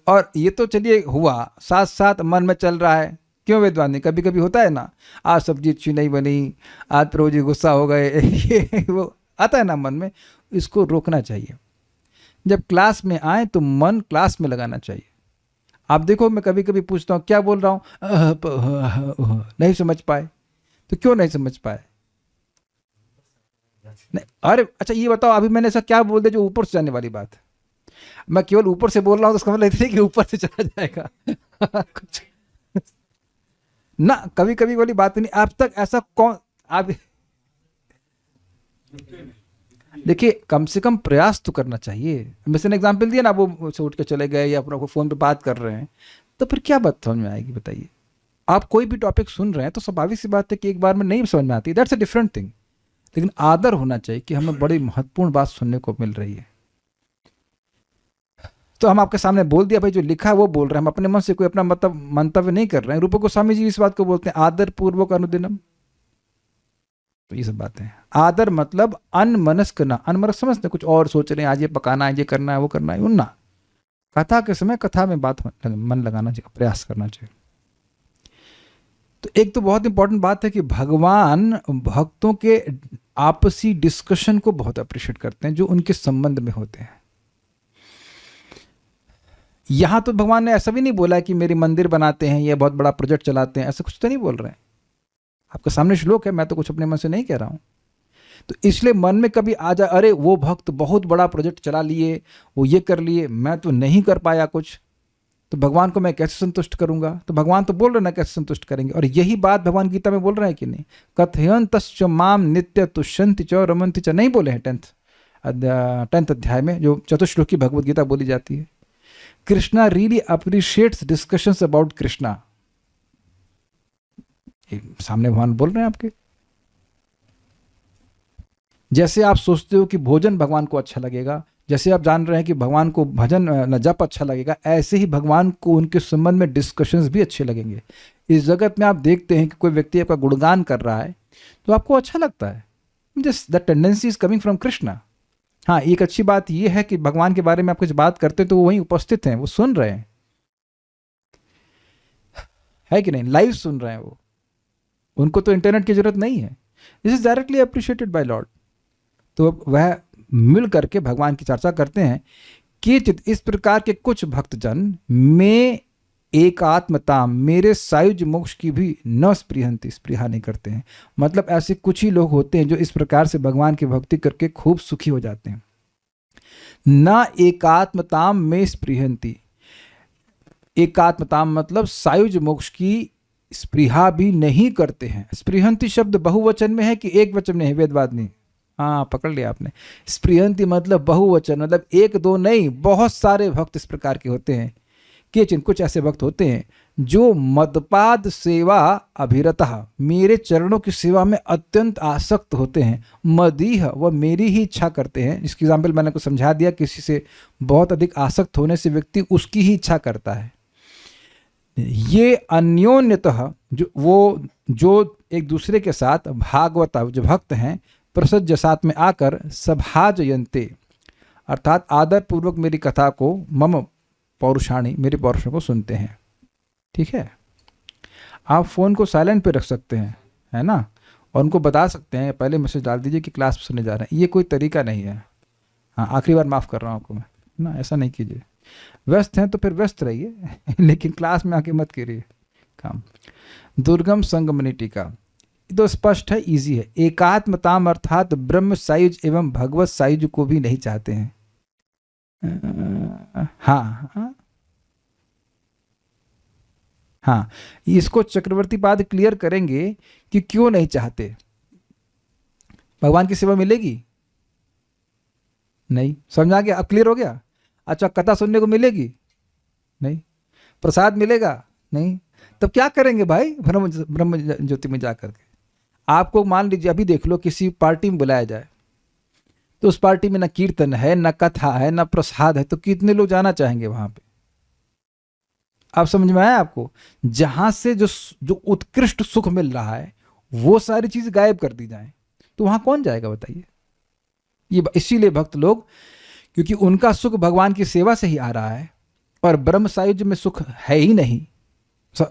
और ये तो चलिए हुआ, साथ साथ मन में चल रहा है, क्यों वेदवानी, कभी कभी होता है ना, आज सब्जी अच्छी नहीं बनी, आज प्रभु जी गुस्सा हो गए, ये वो आता है ना मन में। इसको रोकना चाहिए। जब क्लास में आए तो मन क्लास में लगाना चाहिए। आप देखो मैं कभी कभी पूछता हूँ क्या बोल रहा हूँ, नहीं समझ पाए, तो क्यों नहीं समझ पाए? नहीं, अरे अच्छा ये बताओ अभी मैंने ऐसा क्या बोल दिया जो ऊपर से जाने वाली बात है? मैं केवल ऊपर से बोल रहा हूँ तो उसका मतलब इसलिए कि ऊपर से चला जाएगा। कुछ ना, कभी कभी वाली बात नहीं। अब तक ऐसा कौन, आप देखिए कम से कम प्रयास तो करना चाहिए। मैंने एग्जाम्पल दिया ना, वो से उठ के चले गए या अपना फोन पे बात कर रहे हैं, तो फिर क्या बात समझ में आएगी बताइए? आप कोई भी टॉपिक सुन रहे हैं तो स्वाभाविक सी बात है कि एक बार में नहीं समझ में आती, दैट्स अ डिफरेंट थिंग। लेकिन आदर होना चाहिए कि हमें बड़ी महत्वपूर्ण बात सुनने को मिल रही है। तो हम आपके सामने बोल दिया भाई, जो लिखा है वो बोल रहे हैं, हम अपने मन से कोई अपना मतलब मंतव्य नहीं कर रहे हैं। रूप गोस्वामी जी इस बात को बोलते हैं आदर पूर्वक अनुदिनम। तो ये सब बातें हैं। आदर मतलब अनमनस्क ना, अनमनस्क समझते कुछ और सोच रहे हैं, आज ये पकाना है, ये करना है, वो करना है, उनना। कथा के समय कथा में बात मन लगाना चाहिए, प्रयास करना चाहिए। तो एक तो बहुत इंपॉर्टेंट बात है कि भगवान भक्तों के आपसी डिस्कशन को बहुत अप्रिशिएट करते हैं जो उनके संबंध में होते हैं। यहां तो भगवान ने ऐसा भी नहीं बोला कि मेरे मंदिर बनाते हैं या बहुत बड़ा प्रोजेक्ट चलाते हैं, ऐसा कुछ तो नहीं बोल रहे हैं। आपके सामने श्लोक है, मैं तो कुछ अपने मन से नहीं कह रहा हूं। तो इसलिए मन में कभी आ जाए अरे वो भक्त बहुत बड़ा प्रोजेक्ट चला लिए, वो ये कर लिए, मैं तो नहीं कर पाया कुछ, तो भगवान को मैं कैसे संतुष्ट करूंगा? तो भगवान तो बोल रहे ना कैसे संतुष्ट करेंगे। और यही बात भगवान गीता में बोल रहे हैं कि नहीं, कथयंतश्च माम नित्य तुष्यन्ति च रमन्ति च, नहीं बोले हैं 10th अध्याय में जो चतुश्लोकी भगवद गीता बोली जाती है। Krishna really appreciates discussions about Krishna. सामने भगवान बोल रहे हैं आपके। जैसे आप सोचते हो कि भोजन भगवान को अच्छा लगेगा, जैसे आप जान रहे हैं कि भगवान को भजन न जप अच्छा लगेगा, ऐसे ही भगवान को उनके संबंध में डिस्कशंस भी अच्छे लगेंगे। इस जगत में आप देखते हैं कि कोई व्यक्ति आपका गुणगान कर रहा है तो आपको अच्छा लगता है, just the tendency is coming from Krishna. हाँ, एक अच्छी बात यह है कि भगवान के बारे में आप कुछ बात करते हैं तो वो वहीं उपस्थित हैं, वो सुन रहे हैं, है कि नहीं, लाइव सुन रहे हैं वो, उनको तो इंटरनेट की जरूरत नहीं है। This is directly appreciated by Lord. तो वह मिल करके भगवान की चर्चा करते हैं कि इस प्रकार के कुछ भक्तजन में एकात्मता, मेरे सायुज मोक्ष की भी न स्पृहंति, स्पृहा नहीं करते हैं। मतलब ऐसे कुछ ही लोग होते हैं जो इस प्रकार से भगवान की भक्ति करके खूब सुखी हो जाते हैं। न एकात्मताम में स्पृहंति, एकात्मताम मतलब सायुज मोक्ष की स्पृहा भी नहीं करते हैं। स्पृहंति शब्द बहुवचन में है कि एक वचन में है, वेदवाद नहीं। हाँ, पकड़ लिया आपने। स्पृहंति मतलब बहुवचन, मतलब एक दो नहीं, बहुत सारे भक्त इस प्रकार के होते हैं। केचिन, कुछ ऐसे भक्त होते हैं जो मदपाद सेवा अभिरतः, मेरे चरणों की सेवा में अत्यंत आसक्त होते हैं। मदीह, वह मेरी ही इच्छा करते हैं। इसकी एग्जाम्पल मैंने को समझा दिया, किसी से बहुत अधिक आसक्त होने से व्यक्ति उसकी ही इच्छा करता है। ये अन्योन्यतः जो एक दूसरे के साथ भागवता, जो भक्त हैं, प्रसज्य साथ में आकर सभाजयन्ते, अर्थात आदर पूर्वक मेरी कथा को, मम पौरुषाणी, मेरे पौरुषों को सुनते हैं। ठीक है, आप फ़ोन को साइलेंट पे रख सकते हैं, है ना, और उनको बता सकते हैं, पहले मैसेज डाल दीजिए कि क्लास में सुनने जा रहे हैं। ये कोई तरीका नहीं है। हाँ, आखिरी बार माफ़ कर रहा हूँ आपको मैं, ना, ऐसा नहीं कीजिए। व्यस्त हैं तो फिर व्यस्त रहिए लेकिन क्लास में आके मत करिए काम। दुर्गम संगमनी टीका, तो स्पष्ट है, इजी है। एकात्मताम अर्थात ब्रह्म सायुज एवं भगवत सायुज को भी नहीं चाहते हैं। हाँ, हाँ, इसको चक्रवर्ती पाद क्लियर करेंगे कि क्यों नहीं चाहते। भगवान की सेवा मिलेगी नहीं, समझ आ गया, अब क्लियर हो गया। अच्छा, कथा सुनने को मिलेगी नहीं, प्रसाद मिलेगा नहीं, तब क्या करेंगे भाई ब्रह्म ज्योति में जाकर के? आपको मान लीजिए अभी देख लो, किसी पार्टी में बुलाया जाए तो उस पार्टी में ना कीर्तन है, ना कथा है, ना प्रसाद है, तो कितने लोग जाना चाहेंगे वहां पे? आप समझ में आया आपको? जहां से जो उत्कृष्ट सुख मिल रहा है वो सारी चीज गायब कर दी जाए तो वहां कौन जाएगा बताइए? ये इसीलिए भक्त लोग, क्योंकि उनका सुख भगवान की सेवा से ही आ रहा है और ब्रह्म सायुज्य में सुख है ही नहीं,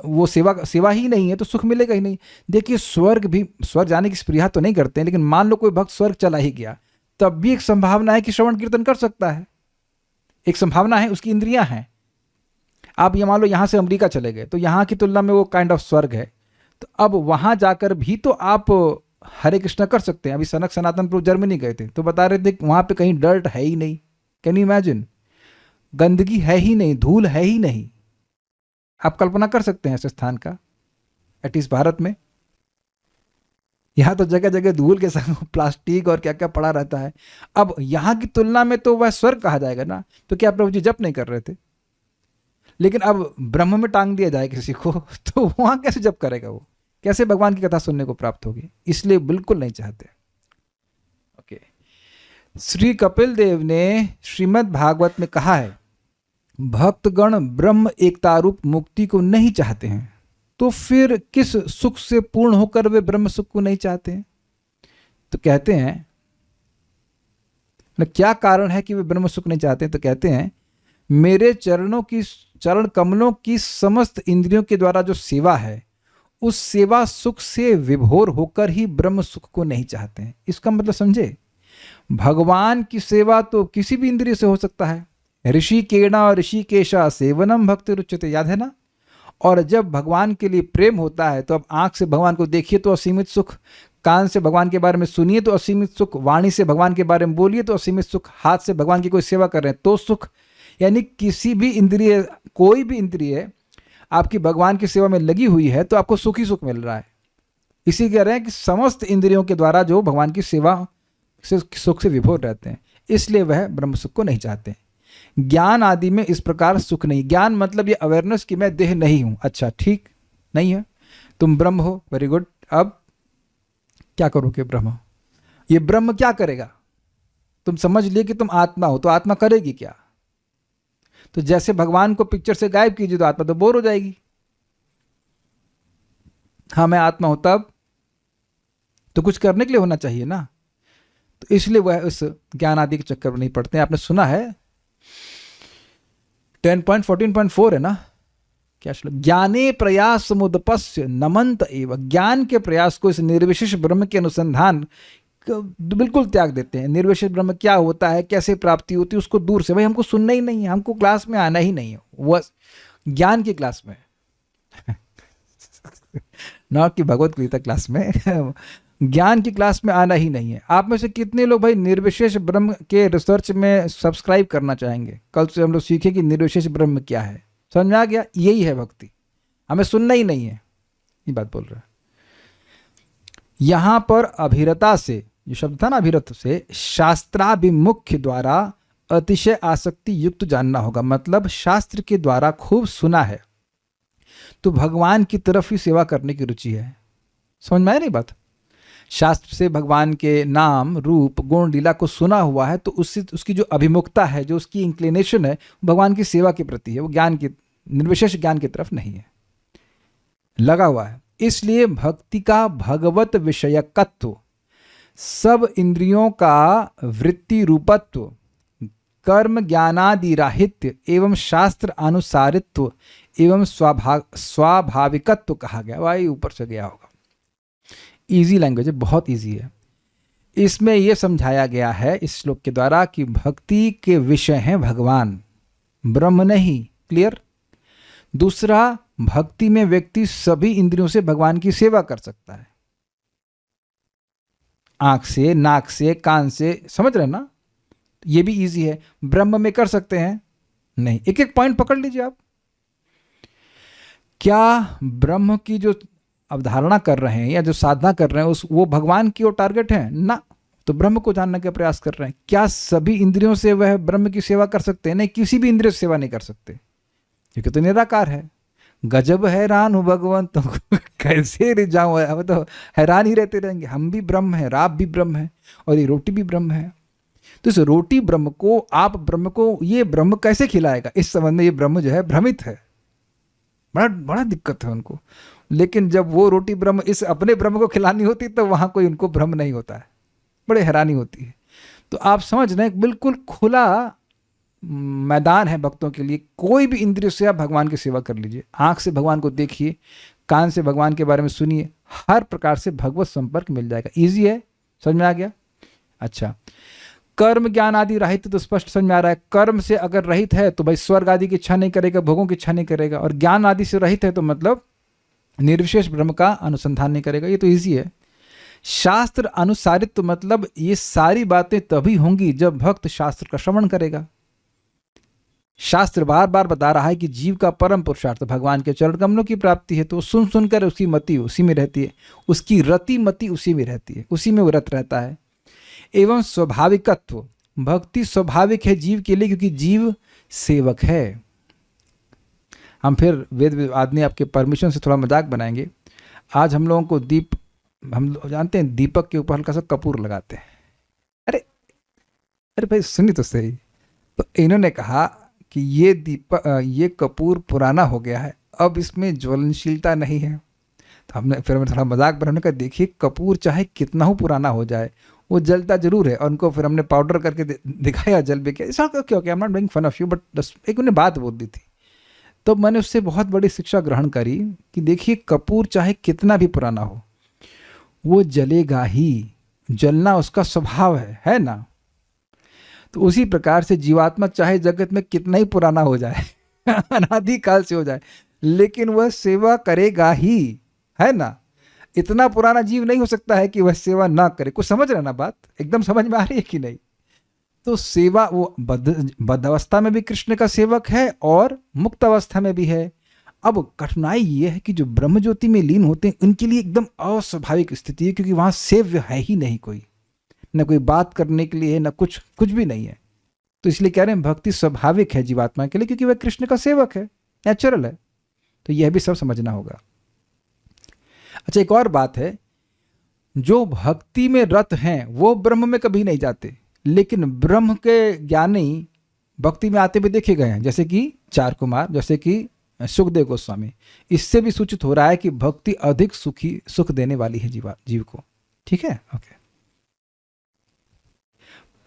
वो सेवा ही नहीं है, तो सुख मिलेगा ही नहीं। देखिए, स्वर्ग जाने की स्पृहा तो नहीं करते हैं, लेकिन मान लो कोई भक्त स्वर्ग चला ही गया, तब भी एक संभावना है कि श्रवण कीर्तन कर सकता है। एक संभावना है, उसकी इंद्रियां हैं। आप ये मान लो यहां से अमेरिका चले गए तो यहां की तुलना में वो काइंड ऑफ स्वर्ग है, तो अब वहां जाकर भी तो आप हरे कृष्णा कर सकते हैं। अभी सनातन प्रभु जर्मनी गए थे तो बता रहे थे वहां पे कहीं डर्ट है ही नहीं। Can you imagine? गंदगी है ही नहीं, धूल है ही नहीं। आप कल्पना कर सकते हैं ऐसे स्थान का, एटलीस्ट भारत में। यहां तो जगह जगह धूल के साथ प्लास्टिक और क्या क्या पड़ा रहता है। अब यहां की तुलना में तो वह स्वर्ग कहा जाएगा ना। तो क्या प्रभु जी जप नहीं कर रहे थे? लेकिन अब ब्रह्म में टांग दिया जाए किसी को तो वहां कैसे जप करेगा वो? कैसे भगवान की कथा सुनने को प्राप्त होगी? इसलिए बिल्कुल नहीं चाहते। ओके, श्री कपिल देव ने श्रीमद् भागवत में कहा है, भक्तगण ब्रह्म एकतारूप मुक्ति को नहीं चाहते हैं, तो फिर किस सुख से पूर्ण होकर वे ब्रह्म सुख को नहीं चाहते हैं? तो कहते हैं, क्या कारण है कि वे ब्रह्म सुख नहीं चाहते हैं? तो कहते हैं, मेरे चरण कमलों की समस्त इंद्रियों के द्वारा जो सेवा है उस सेवा सुख से विभोर होकर ही ब्रह्म सुख को नहीं चाहते हैं। इसका मतलब समझे, भगवान की सेवा तो किसी भी इंद्रिय से हो सकता है। ऋषि केणा और ऋषिकेशा सेवनम भक्ति रुच्यते, याद है ना। और जब भगवान के लिए प्रेम होता है तो अब आंख से भगवान को देखिए तो असीमित सुख, कान से भगवान के बारे में सुनिए तो असीमित सुख, वाणी से भगवान के बारे में बोलिए तो असीमित सुख, हाथ से भगवान की कोई सेवा कर रहे हैं तो सुख। यानी किसी भी इंद्रिय, कोई भी इंद्रिय आपकी भगवान की सेवा में लगी हुई है तो आपको सुख ही सुख मिल रहा है। इसी कह रहे हैं कि समस्त इंद्रियों के द्वारा जो भगवान की सेवा से सुख से विभोर रहते हैं, इसलिए वह ब्रह्म सुख को नहीं चाहते। ज्ञान आदि में इस प्रकार सुख नहीं। ज्ञान मतलब ये अवेयरनेस कि मैं देह नहीं हूं। अच्छा ठीक, नहीं है, तुम ब्रह्म हो, वेरी गुड। अब क्या करोगे ब्रह्म? ये ब्रह्म क्या करेगा? तुम समझ लिए कि तुम आत्मा हो, तो आत्मा करेगी क्या? तो जैसे भगवान को पिक्चर से गायब कीजिए तो आत्मा तो बोर हो जाएगी। हाँ मैं आत्मा हूं, तब तो कुछ करने के लिए होना चाहिए ना। तो इसलिए वह उस ज्ञान आदि के चक्कर में नहीं पड़ते हैं। आपने सुना है 10.14.4 है ना, क्या श्लोक? ज्ञाने प्रयास समुदपस्य नमंत एव। ज्ञान के प्रयास को इस निर्विशेष ब्रह्म के अनुसंधान बिल्कुल त्याग देते हैं। निर्विशेष ब्रह्म क्या होता है, कैसे प्राप्ति होती है, उसको दूर से, भाई हमको सुनना ही नहीं है, हमको क्लास में आना ही नहीं है, वह ज्ञान की क्लास में ना कि भगवत गीता क्लास में ज्ञान की क्लास में आना ही नहीं है। आप में से कितने लोग भाई निर्विशेष ब्रह्म के रिसर्च में सब्सक्राइब करना चाहेंगे? कल से हम लोग सीखें कि निर्विशेष ब्रह्म क्या है। समझ में आ गया? यही है भक्ति, हमें सुनना ही नहीं है, ये बात बोल रहा है। यहां पर अभिरता से, जो शब्द था ना अभिरत से, शास्त्राभिमुख्य द्वारा अतिशय आसक्ति युक्त जानना होगा। मतलब शास्त्र के द्वारा खूब सुना है तो भगवान की तरफ ही सेवा करने की रुचि है। समझ में आया नहीं बात? शास्त्र से भगवान के नाम रूप गुण लीला को सुना हुआ है तो उससे उसकी जो अभिमुखता है, जो उसकी इंक्लिनेशन है, भगवान की सेवा के प्रति है, वो ज्ञान की, निर्विशेष ज्ञान की तरफ नहीं है, लगा हुआ है। इसलिए भक्ति का भगवत विषयकत्व, सब इंद्रियों का वृत्ति रूपत्व, कर्म ज्ञानादि राहित्य एवं शास्त्र अनुसारित्व एवं स्वाभाविकत्व कहा गया। भाई ऊपर से गया होगा, इजी लैंग्वेज है, बहुत इजी है। इसमें यह समझाया गया है इस श्लोक के द्वारा कि भक्ति के विषय हैं भगवान, ब्रह्म नहीं। क्लियर? दूसरा, भक्ति में व्यक्ति सभी इंद्रियों से भगवान की सेवा कर सकता है, आंख से, नाक से, कान से, समझ रहे ना? ये भी इजी है। ब्रह्म में कर सकते हैं नहीं। एक एक पॉइंट पकड़ लीजिए आप। क्या ब्रह्म की जो अवधारणा कर रहे हैं या जो साधना कर रहे हैं वो भगवान की ओर टारगेट है ना? तो ब्रह्म को जानने का प्रयास कर रहे हैं। क्या सभी इंद्रियों से वह ब्रह्म की सेवा कर सकते हैं? नहीं, किसी भी इंद्रिय से सेवा नहीं कर सकते, क्योंकि तो निराकार है। गजब हैरान हूं भगवान, तुमको कैसे रिझाऊं, अब तो हैरान ही रहते रहेंगे। हम भी ब्रह्म है, राब भी ब्रह्म है, और ये रोटी भी ब्रह्म है। तो इस रोटी ब्रह्म को, आप ब्रह्म को ये ब्रह्म कैसे खिलाएगा? इस संबंध में ये ब्रह्म जो है भ्रमित है, बड़ा दिक्कत है उनको। लेकिन जब वो रोटी ब्रह्म इस अपने ब्रह्म को खिलानी होती तो वहां कोई उनको भ्रम नहीं होता है, बड़े हैरानी होती है। तो आप समझ रहे हैं, बिल्कुल खुला मैदान है भक्तों के लिए। कोई भी इंद्रिय से आप भगवान की सेवा कर लीजिए। आंख से भगवान को देखिए, कान से भगवान के बारे में सुनिए, हर प्रकार से भगवत संपर्क मिल जाएगा। इजी है, समझ में आ गया? अच्छा, कर्म ज्ञान आदि रहित तो स्पष्ट समझ में आ रहा है। कर्म से अगर रहित है तो भाई स्वर्ग आदि की इच्छा नहीं करेगा, भोगों की इच्छा नहीं करेगा। और ज्ञान आदि से रहित है तो मतलब निर्विशेष ब्रह्म का अनुसंधान नहीं करेगा। ये तो इजी है। शास्त्र अनुसारित तो मतलब ये सारी बातें तभी होंगी जब भक्त शास्त्र का श्रवण करेगा। शास्त्र बार बार बता रहा है कि जीव का परम पुरुषार्थ भगवान के चरण कमलों की प्राप्ति है, तो सुन सुनकर उसकी मति उसी में रहती है, उसकी रति मति उसी में रहती है, उसी में वो रत रहता है। एवं स्वाभाविकत्व, भक्ति स्वाभाविक है जीव के लिए, क्योंकि जीव सेवक है। हम फिर वेद आदमी आपके परमिशन से थोड़ा मजाक बनाएंगे। आज हम लोगों को हम लोग जानते हैं दीपक के ऊपर हल्का सा कपूर लगाते हैं। अरे अरे भाई सुनिए तो सही। तो इन्होंने कहा कि ये कपूर पुराना हो गया है, अब इसमें ज्वलनशीलता नहीं है। तो हमने थोड़ा मजाक बनाने का, देखिए कपूर चाहे कितना हो पुराना हो जाए वो जलता जरूर है। और उनको फिर हमने पाउडर करके दिखाया जल भी क्या, ऐसा क्यों? I am not making fun of you, but एक उन्हें बात बोल दी थी। तो मैंने उससे बहुत बड़ी शिक्षा ग्रहण करी कि देखिए, कपूर चाहे कितना भी पुराना हो, वो जलेगा ही, जलना उसका स्वभाव है ना। तो उसी प्रकार से जीवात्मा चाहे जगत में कितना ही पुराना हो जाए अनादि काल से हो जाए, लेकिन वह सेवा करेगा ही, है ना। इतना पुराना जीव नहीं हो सकता है कि वह सेवा ना करे। कुछ समझ रहे ना बात, एकदम समझ में आ रही है कि नहीं। तो सेवा, वो बद्ध अवस्था में भी कृष्ण का सेवक है और मुक्त अवस्था में भी है। अब कठिनाई ये है कि जो ब्रह्म ज्योति में लीन होते हैं उनके लिए एकदम अस्वाभाविक स्थिति है, क्योंकि वहां सेव्य है ही नहीं कोई, न कोई बात करने के लिए है, न कुछ भी नहीं है। तो इसलिए कह रहे हैं भक्ति स्वाभाविक है जीवात्मा के लिए, क्योंकि वह कृष्ण का सेवक है, नेचुरल है। तो यह भी सब समझना होगा। अच्छा, एक और बात है, जो भक्ति में रत हैं वो ब्रह्म में कभी नहीं जाते, लेकिन ब्रह्म के ज्ञानी भक्ति में आते भी देखे गए हैं, जैसे कि चार कुमार, जैसे कि सुखदेव गोस्वामी। इससे भी सूचित हो रहा है कि भक्ति अधिक सुख देने वाली है जीव को। ठीक है, ओके।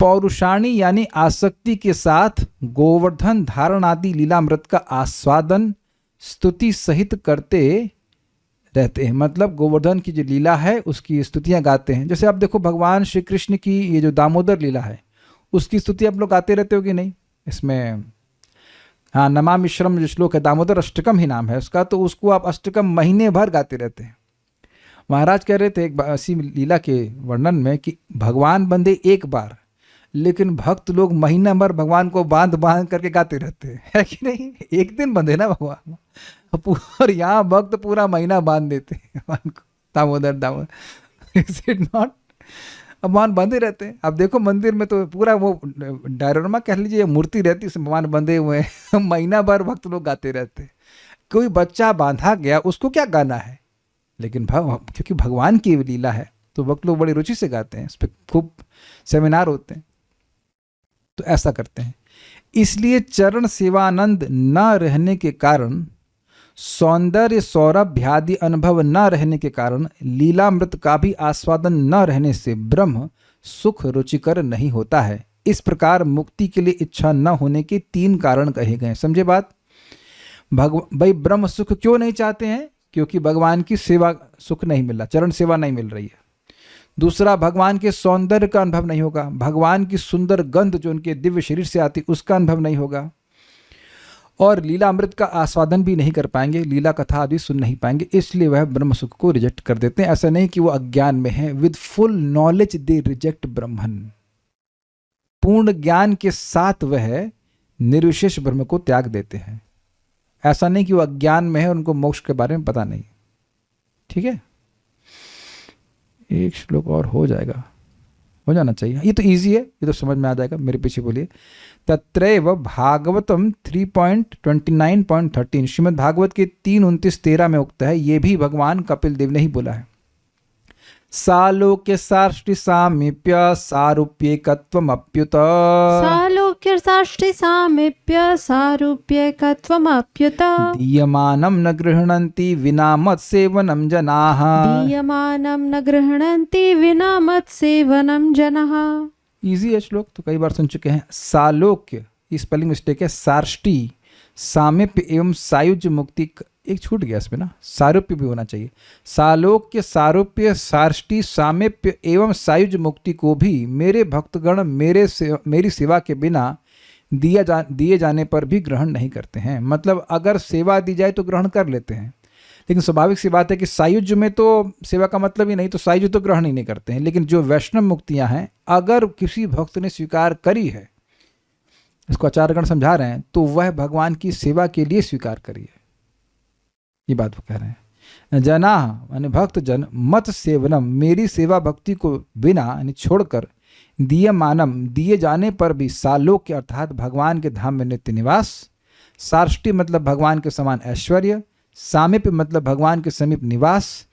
पौरुषाणी यानी आसक्ति के साथ गोवर्धन धारण आदि लीलामृत का आस्वादन स्तुति सहित करते रहते हैं। मतलब गोवर्धन की जो लीला है उसकी स्तुतियां गाते हैं। जैसे आप देखो, भगवान श्री कृष्ण की ये जो दामोदर लीला है उसकी स्तुति आप लोग गाते रहते हो कि नहीं। इसमें हाँ, नमामिश्रम जो श्लोक है, दामोदर अष्टकम ही नाम है उसका, तो उसको आप अष्टकम महीने भर गाते रहते हैं। महाराज कह रहे थे एक ऐसी लीला के वर्णन में कि भगवान बंदे एक बार, लेकिन भक्त लोग महीना भर भगवान को बांध करके गाते रहते हैं, है कि नहीं। एक दिन बंधे ना भगवान, और यहाँ भक्त पूरा महीना बांध देते हैं भगवान को, दामोदर इज इट नॉट। भगवान बंधे रहते हैं। अब देखो मंदिर में तो पूरा वो डायरोरमा कह लीजिए, मूर्ति रहती है, भगवान बंधे हुए हैं महीना भर भक्त लोग गाते रहते हैं। कोई बच्चा बांधा गया, उसको क्या गाना है, लेकिन क्योंकि भगवान की लीला है तो भक्त लोग बड़ी रुचि से गाते हैं, इस पर खूब सेमिनार होते हैं। तो ऐसा करते हैं। इसलिए चरण सेवानंद न रहने के कारण, सौंदर्य सौरभ्यादि अनुभव न रहने के कारण, लीलामृत का भी आस्वादन न रहने से ब्रह्म सुख रुचिकर नहीं होता है। इस प्रकार मुक्ति के लिए इच्छा न होने के 3 कारण कहे गए। समझे बात। भाई ब्रह्म सुख क्यों नहीं चाहते हैं? क्योंकि भगवान की सेवा सुख नहीं मिल रहा, चरण सेवा नहीं मिल रही है। दूसरा, भगवान के सौंदर्य का अनुभव नहीं होगा, भगवान की सुंदर गंध जो उनके दिव्य शरीर से आती उसका अनुभव नहीं होगा, और लीलामृत का आस्वादन भी नहीं कर पाएंगे, लीला कथा आदि सुन नहीं पाएंगे। इसलिए वह ब्रह्म सुख को रिजेक्ट कर देते हैं। ऐसा नहीं कि वो अज्ञान में है, with full knowledge they reject Brahman. पूर्ण ज्ञान के साथ वह निर्विशेष ब्रह्म को त्याग देते हैं। ऐसा नहीं कि वो अज्ञान में है, उनको मोक्ष के बारे में पता नहीं। ठीक है, एक श्लोक और हो जाएगा, हो जाना चाहिए। ये तो इजी है, ये तो समझ में आ जाएगा, मेरे पीछे बोलिए। तत्रैव भागवतम 3.29.13, श्रीमद् भागवत के 3:29-13 में उक्त है। ये भी भगवान कपिल देव ने ही बोला है। सालोक्य साष्टि सामीप्य सारूप्येकत्वमप्युत, सालोक्य साष्टि सामीप्य सारूप्येकत्वमप्युत, दीयमानं न गृह्णन्ति विना मत्सेवनं जनाः, दीयमानं न गृह्णन्ति विना मत्सेवनं जनाः। इजी है श्लोक, तो कई बार सुन चुके हैं। सालोक्य, इस स्पेलिंग मिस्टेक है, साष्टि सामीप्य एवं सायुज्य मुक्ति, एक छूट गया इसमें ना, सारूप्य भी होना चाहिए। सालोक्य सारूप्य साष्टि सामीप्य एवं सायुज्य मुक्ति को भी मेरे भक्तगण मेरी सेवा के बिना दिए जाने पर भी ग्रहण नहीं करते हैं। मतलब अगर सेवा दी जाए तो ग्रहण कर लेते हैं, लेकिन स्वाभाविक सी बात है कि सायुज्य में तो सेवा का मतलब ही नहीं, तो सायुज्य तो ग्रहण ही नहीं करते हैं। लेकिन जो वैष्णव मुक्तियां हैं, अगर किसी भक्त ने स्वीकार करी है, इसको आचार्यगण समझा रहे हैं, तो वह भगवान की सेवा के लिए स्वीकार करी है, ये बात वो कह रहे हैं। जना यानी भक्त जन, मत सेवनम, मेरी सेवा भक्ति को बिना यानी छोड़कर, दीयमानम, दिए जाने पर भी, सालोक्य अर्थात भगवान के धाम में नित्य निवास, साष्टि मतलब भगवान के समान ऐश्वर्य, सामीप्य मतलब भगवान के समीप निवास,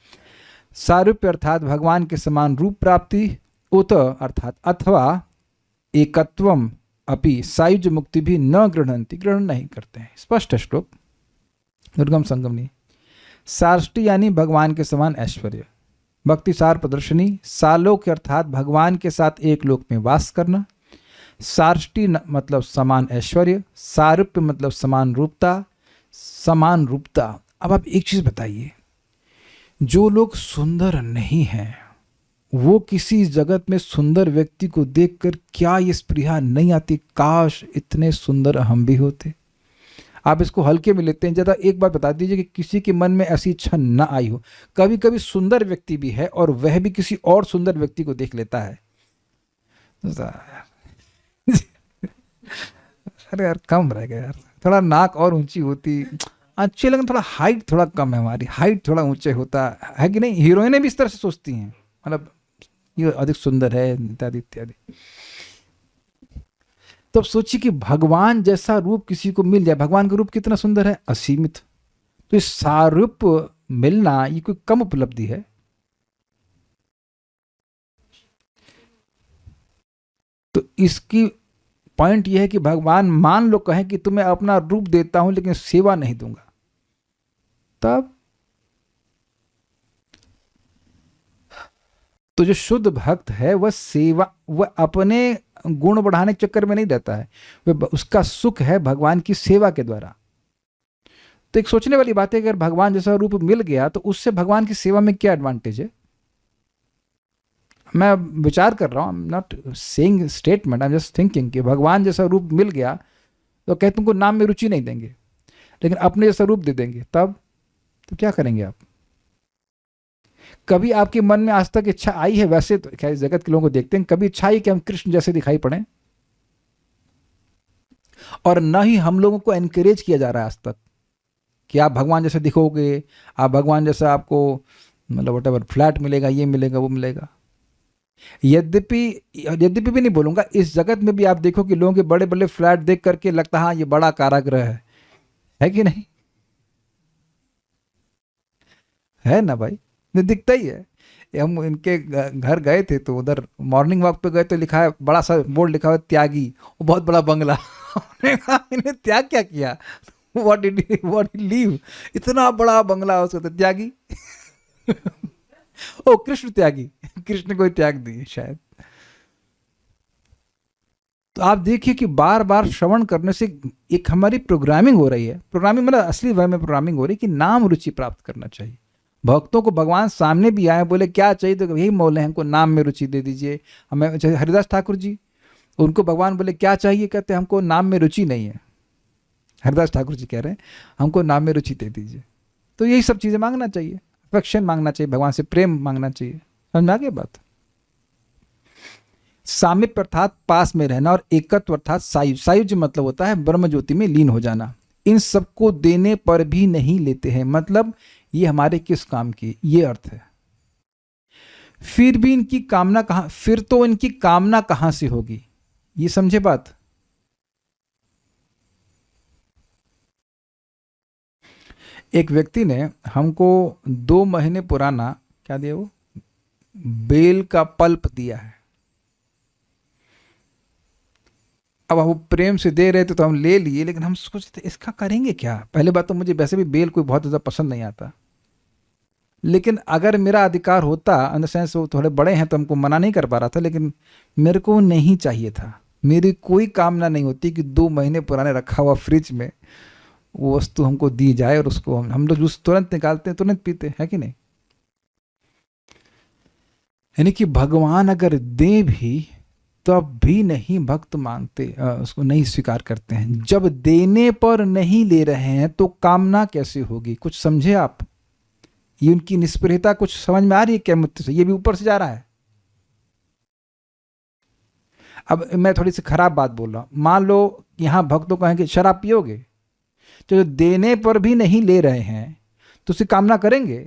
सारूप्य अर्थात भगवान के समान रूप प्राप्ति, उत अर्थात अथवा, एकत्वम अपि सायुज्य मुक्ति भी न गृह्णन्ति, ग्रहण नहीं करते हैं। स्पष्ट है श्लोक, दुर्गम संगम नहीं। साष्टि यानी भगवान के समान ऐश्वर्य, भक्ति सार प्रदर्शनी, सालोक्य अर्थात भगवान के साथ एक लोक में वास करना, साष्टि मतलब समान ऐश्वर्य, सारूप्य मतलब समान रूपता, समान रूपता। अब आप एक चीज बताइए, जो लोग सुंदर नहीं हैं वो किसी जगत में सुंदर व्यक्ति को देखकर क्या ये स्पृहा नहीं आती, काश इतने सुंदर हम भी होते। आप इसको हल्के में लेते हैं, ज़्यादा एक बात बता दीजिए कि किसी के मन में ऐसी इच्छा न आई हो। कभी कभी सुंदर व्यक्ति भी है और वह भी किसी और सुंदर व्यक्ति को देख लेता है। अरे यार कम रह गया यार, थोड़ा नाक और ऊंची होती अच्छी, लेकिन थोड़ा हाइट थोड़ा कम है, हमारी हाइट थोड़ा ऊंचे होता है कि नहीं। हीरोइनें भी इस तरह से सोचती हैं, मतलब ये अधिक सुंदर है इत्यादि इत्यादि। तो अब सोचिए कि भगवान जैसा रूप किसी को मिल जाए। भगवान का रूप कितना सुंदर है, असीमित। तो इस सारूप मिलना ये कोई कम उपलब्धि है? तो इसकी पॉइंट यह है कि भगवान मान लो कहें कि तुम्हें अपना रूप देता हूं लेकिन सेवा नहीं दूंगा, तब तो जो शुद्ध भक्त है वह सेवा, वह अपने गुण बढ़ाने के चक्कर में नहीं रहता है, वह उसका सुख है भगवान की सेवा के द्वारा। तो एक सोचने वाली बात है, अगर भगवान जैसा रूप मिल गया तो उससे भगवान की सेवा में क्या एडवांटेज है? मैं विचार कर रहा हूँ, आई am not saying statement, I am just thinking कि भगवान जैसा रूप मिल गया तो कहे तुमको नाम में रुचि नहीं देंगे, लेकिन अपने जैसा रूप दे देंगे, तब तो क्या करेंगे आप? कभी आपके मन में आज तक इच्छा आई है, वैसे तो क्या जगत के लोगों को देखते हैं, कभी इच्छा आई कि हम कृष्ण जैसे दिखाई पड़े? और न ही हम लोगों को एनकरेज किया जा रहा है आज तक कि आप भगवान जैसे दिखोगे, आप भगवान जैसा, आपको मतलब व्हाटएवर फ्लैट मिलेगा, ये मिलेगा, वो मिलेगा। यद्यपि भी नहीं बोलूंगा, इस जगत में भी आप देखो कि लोगों के बड़े बड़े फ्लैट देख करके लगता है हाँ ये बड़ा कारागृह है कि नहीं? है ना भाई, दिखता ही है। हम इनके घर गए थे तो उधर मॉर्निंग वॉक पे गए तो लिखा है, बड़ा सा बोर्ड लिखा हुआ त्यागी, वो बहुत बड़ा बंगला। हमने कहा इन्हें त्याग क्या किया? What did leave? इतना बड़ा बंगला उसको तो त्यागी। ओ कृष्ण त्यागी, कृष्ण को त्याग दिए शायद। तो आप देखिए कि बार बार श्रवण करने से एक हमारी प्रोग्रामिंग हो रही है। प्रोग्रामिंग मतलब असली वे में प्रोग्रामिंग हो रही है कि नाम रुचि प्राप्त करना चाहिए। भक्तों को भगवान सामने भी आए, बोले क्या चाहिए, तो यही मौले हमको नाम में रुचि दे दीजिए। हमें हरिदास ठाकुर जी, उनको भगवान बोले क्या चाहिए, कहते हमको नाम में रुचि नहीं है। हरिदास ठाकुर जी कह रहे हैं हमको नाम में रुचि दे दीजिए। तो यही सब चीजें मांगना चाहिए, अफेक्शन मांगना चाहिए, भगवान से प्रेम मांगना चाहिए। समझ में आ गई बात? सामीप्य अर्थात पास में रहना, और एकत्व अर्थात सायुज। सायुज मतलब होता है ब्रह्म ज्योति में लीन हो जाना। इन सबको देने पर भी नहीं लेते हैं, मतलब ये हमारे किस काम की, ये अर्थ है। फिर भी इनकी कामना कहां, फिर तो इनकी कामना कहां से होगी, ये समझे बात? एक व्यक्ति ने हमको 2 महीने पुराना क्या दिया, वो बेल का पल्प दिया है। अब वो प्रेम से दे रहे थे तो हम ले लिए, लेकिन हम सोचते इसका करेंगे क्या। पहले बात तो मुझे वैसे भी बेल कोई बहुत ज़्यादा पसंद नहीं आता, लेकिन अगर मेरा अधिकार होता, इन द सेंस वो थोड़े बड़े हैं तो हमको मना नहीं कर पा रहा था, लेकिन मेरे को नहीं चाहिए था। मेरी कोई कामना नहीं होती कि 2 महीने पुराने रखा हुआ फ्रिज में वो वस्तु हमको दी जाए और उसको हम लोग जूस तुरंत निकालते हैं, तुरंत पीते हैं कि नहीं। यानी कि भगवान अगर दे भी तो अब भी नहीं भक्त मांगते, उसको नहीं स्वीकार करते हैं। जब देने पर नहीं ले रहे हैं तो कामना कैसे होगी? कुछ समझे आप? ये उनकी निष्प्रियता कुछ समझ में आ रही है क्या मुझसे से? ये भी ऊपर से जा रहा है। अब मैं थोड़ी सी खराब बात बोल रहा हूं। मान लो यहां भक्तों कहेंगे शराब पियोगे, तो देने पर भी नहीं ले रहे हैं तो उसकी कामना करेंगे?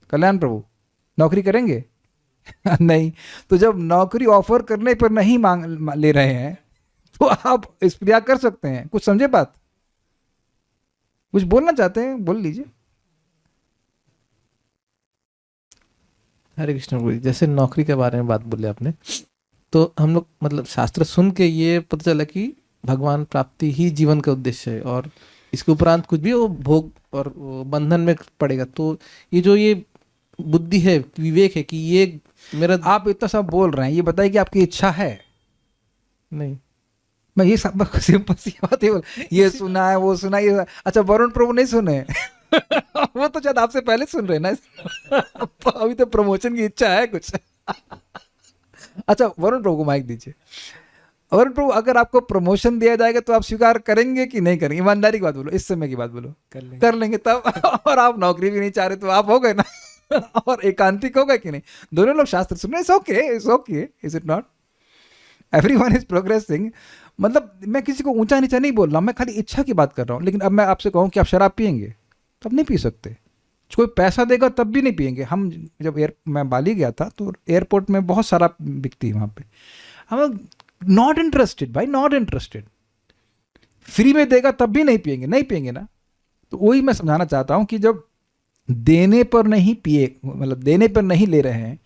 कल्याण प्रभु, नौकरी करेंगे? नहीं। तो जब नौकरी ऑफर करने पर नहीं ले रहे हैं तो आप स्प्रिया कर सकते हैं। कुछ समझे बात? कुछ बोलना चाहते हैं, बोल लीजिए। हरे कृष्ण गुरु जी, जैसे नौकरी के बारे में बात बोले आपने, तो हम लोग मतलब शास्त्र सुन के ये पता चला कि भगवान प्राप्ति ही जीवन का उद्देश्य है, और इसके उपरांत कुछ भी वो भोग और वो बंधन में पड़ेगा। तो ये जो ये बुद्धि है, विवेक है कि ये मेरा, आप इतना सब बोल रहे हैं, ये बताइए कि आपकी इच्छा है? नहीं मैं ये सब सिंपल सी बात है, ये सुना है वो सुना है, ये अच्छा वरुण प्रभु नहीं सुने वो तो शायद आपसे पहले सुन रहे हैं ना अभी तो प्रमोशन की इच्छा है कुछ अच्छा वरुण प्रभु को माइक दीजिए। वरुण प्रभु, अगर आपको प्रमोशन दिया जाएगा तो आप स्वीकार करेंगे कि नहीं करेंगे? ईमानदारी की बात बोलो, इस समय की बात बोलो। कर लेंगे तब और आप नौकरी भी नहीं चाह रहे तो आप हो गए ना और एकांतिक हो गए कि नहीं? दोनों लोग शास्त्र सुन रहे, it's okay, is it not? Everyone is progressing. मतलब मैं किसी को ऊंचा नीचा नहीं बोल रहा हूँ, मैं खाली इच्छा की बात कर रहा हूँ। लेकिन अब मैं आपसे कहूँ कि आप शराब पियेंगे, तब नहीं पी सकते। कोई पैसा देगा तब भी नहीं पियेंगे। हम जब मैं बाली गया था तो एयरपोर्ट में बहुत सारा बिकती है वहाँ पे, हम नॉट इंटरेस्टेड भाई, नॉट इंटरेस्टेड। फ्री में देगा तब भी नहीं पियेंगे ना। तो वही मैं समझाना चाहता हूँ कि जब देने पर नहीं पिए, मतलब देने पर नहीं ले रहे हैं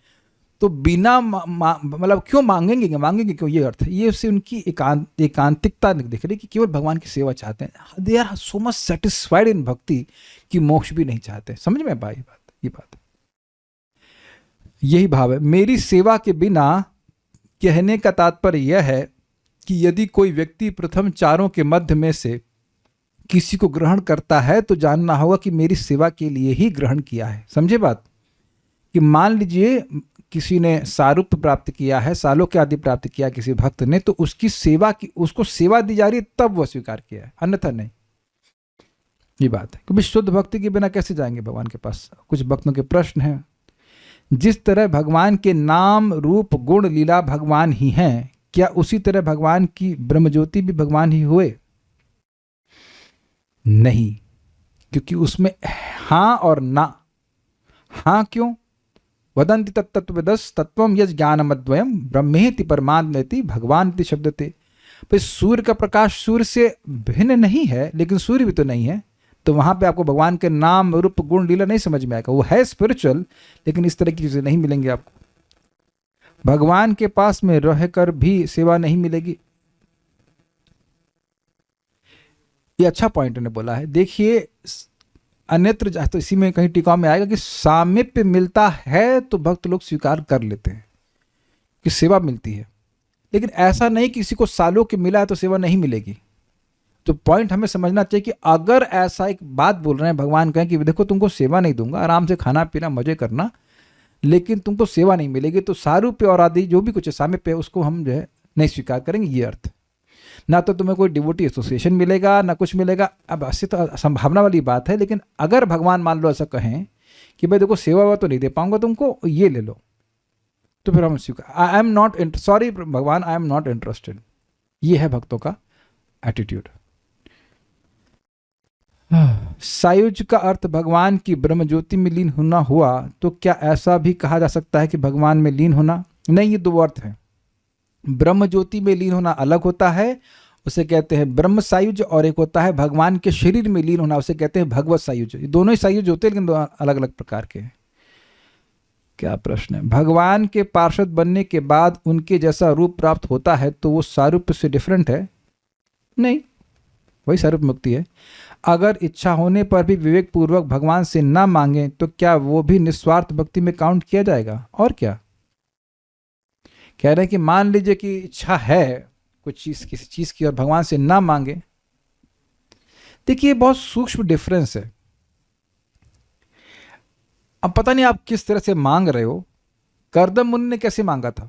तो बिना मतलब क्यों मांगेंगे क्यों? ये अर्थ है, ये उससे उनकी एकांतिकता दिख रही कि केवल भगवान की सेवा चाहते हैं। They are so much satisfied in bhakti कि मोक्ष भी नहीं चाहते। समझ में भाई ये बात यही भाव है। मेरी सेवा के बिना, कहने का तात्पर्य यह है कि यदि कोई व्यक्ति प्रथम चारों के मध्य में से किसी को ग्रहण करता है तो जानना होगा कि मेरी सेवा के लिए ही ग्रहण किया है। समझे बात? कि मान लीजिए किसी ने सारूप्य प्राप्त किया है, सालोक्य आदि प्राप्त किया किसी भक्त ने, तो उसकी सेवा की, उसको सेवा दी जा रही है तब वह स्वीकार किया है, अन्यथा नहीं। ये बात है। क्योंकि शुद्ध भक्ति के बिना कैसे जाएंगे भगवान के पास? कुछ भक्तों के प्रश्न हैं। जिस तरह भगवान के नाम रूप गुण लीला भगवान ही हैं, क्या उसी तरह भगवान की ब्रह्मज्योति भी भगवान ही हुए? नहीं, क्योंकि उसमें हाँ और ना। हाँ क्यों? वदंति तत्त्वविदस् तत्वम यज ज्ञानमद्वयम ब्रह्मेति परमात्मेति भगवान शब्दते। भाई सूर्य का प्रकाश सूर्य से भिन्न नहीं है, लेकिन सूर्य भी तो नहीं है। तो वहां पे आपको भगवान के नाम रूप गुण लीला नहीं समझ में आएगा। वो है स्पिरिचुअल, लेकिन इस तरह की चीजें नहीं मिलेंगी आपको। भगवान के पास में रहकर भी सेवा नहीं मिलेगी। ये अच्छा पॉइंट उन्होंने बोला है। देखिए अन्यत्र तो इसी में कहीं टीका में आएगा कि सामीप्य मिलता है तो भक्त लोग स्वीकार कर लेते हैं कि सेवा मिलती है, लेकिन ऐसा नहीं किसी को सालों के मिला है तो सेवा नहीं मिलेगी। तो पॉइंट हमें समझना चाहिए कि अगर ऐसा एक बात बोल रहे हैं भगवान कहें कि देखो तुमको सेवा नहीं दूंगा, आराम से खाना पीना मजे करना, लेकिन तुमको सेवा नहीं मिलेगी, तो सारूप्य और आदि जो भी कुछ है सामीप्य उसको हम जो है नहीं स्वीकार करेंगे। ये अर्थ। ना तो तुम्हें कोई डिवोटी एसोसिएशन मिलेगा ना कुछ मिलेगा। अब ऐसे तो संभावना वाली बात है, लेकिन अगर भगवान मान लो ऐसा कहें कि भाई देखो सेवा हुआ तो नहीं दे पाऊंगा तुमको, ये ले लो, तो फिर हम स्वीकार। आई एम नॉट सॉरी भगवान, आई एम नॉट इंटरेस्टेड। ये है भक्तों का एटीट्यूड। सायुज का अर्थ भगवान की ब्रह्म ज्योति में लीन होना हुआ, तो क्या ऐसा भी कहा जा सकता है कि भगवान में लीन होना? नहीं, ये दो अर्थ है। ब्रह्म ज्योति में लीन होना अलग होता है, उसे कहते हैं ब्रह्म सायुज, और एक होता है भगवान के शरीर में लीन होना, उसे कहते हैं भगवत सायुज। ये दोनों ही सायुज होते हैं, लेकिन दो अलग अलग प्रकार के हैं। क्या प्रश्न है? भगवान के पार्षद बनने के बाद उनके जैसा रूप प्राप्त होता है तो वो सारूप्य से डिफरेंट है? नहीं, वही सारूप्य मुक्ति है। अगर इच्छा होने पर भी विवेक पूर्वक भगवान से ना मांगे तो क्या वो भी निस्वार्थ भक्ति में काउंट किया जाएगा? और क्या कह रहे हैं कि मान लीजिए कि इच्छा है कुछ चीज, किसी चीज की, और भगवान से ना मांगे। देखिए बहुत सूक्ष्म डिफरेंस है। अब पता नहीं आप किस तरह से मांग रहे हो। करदम मुनि ने कैसे मांगा था?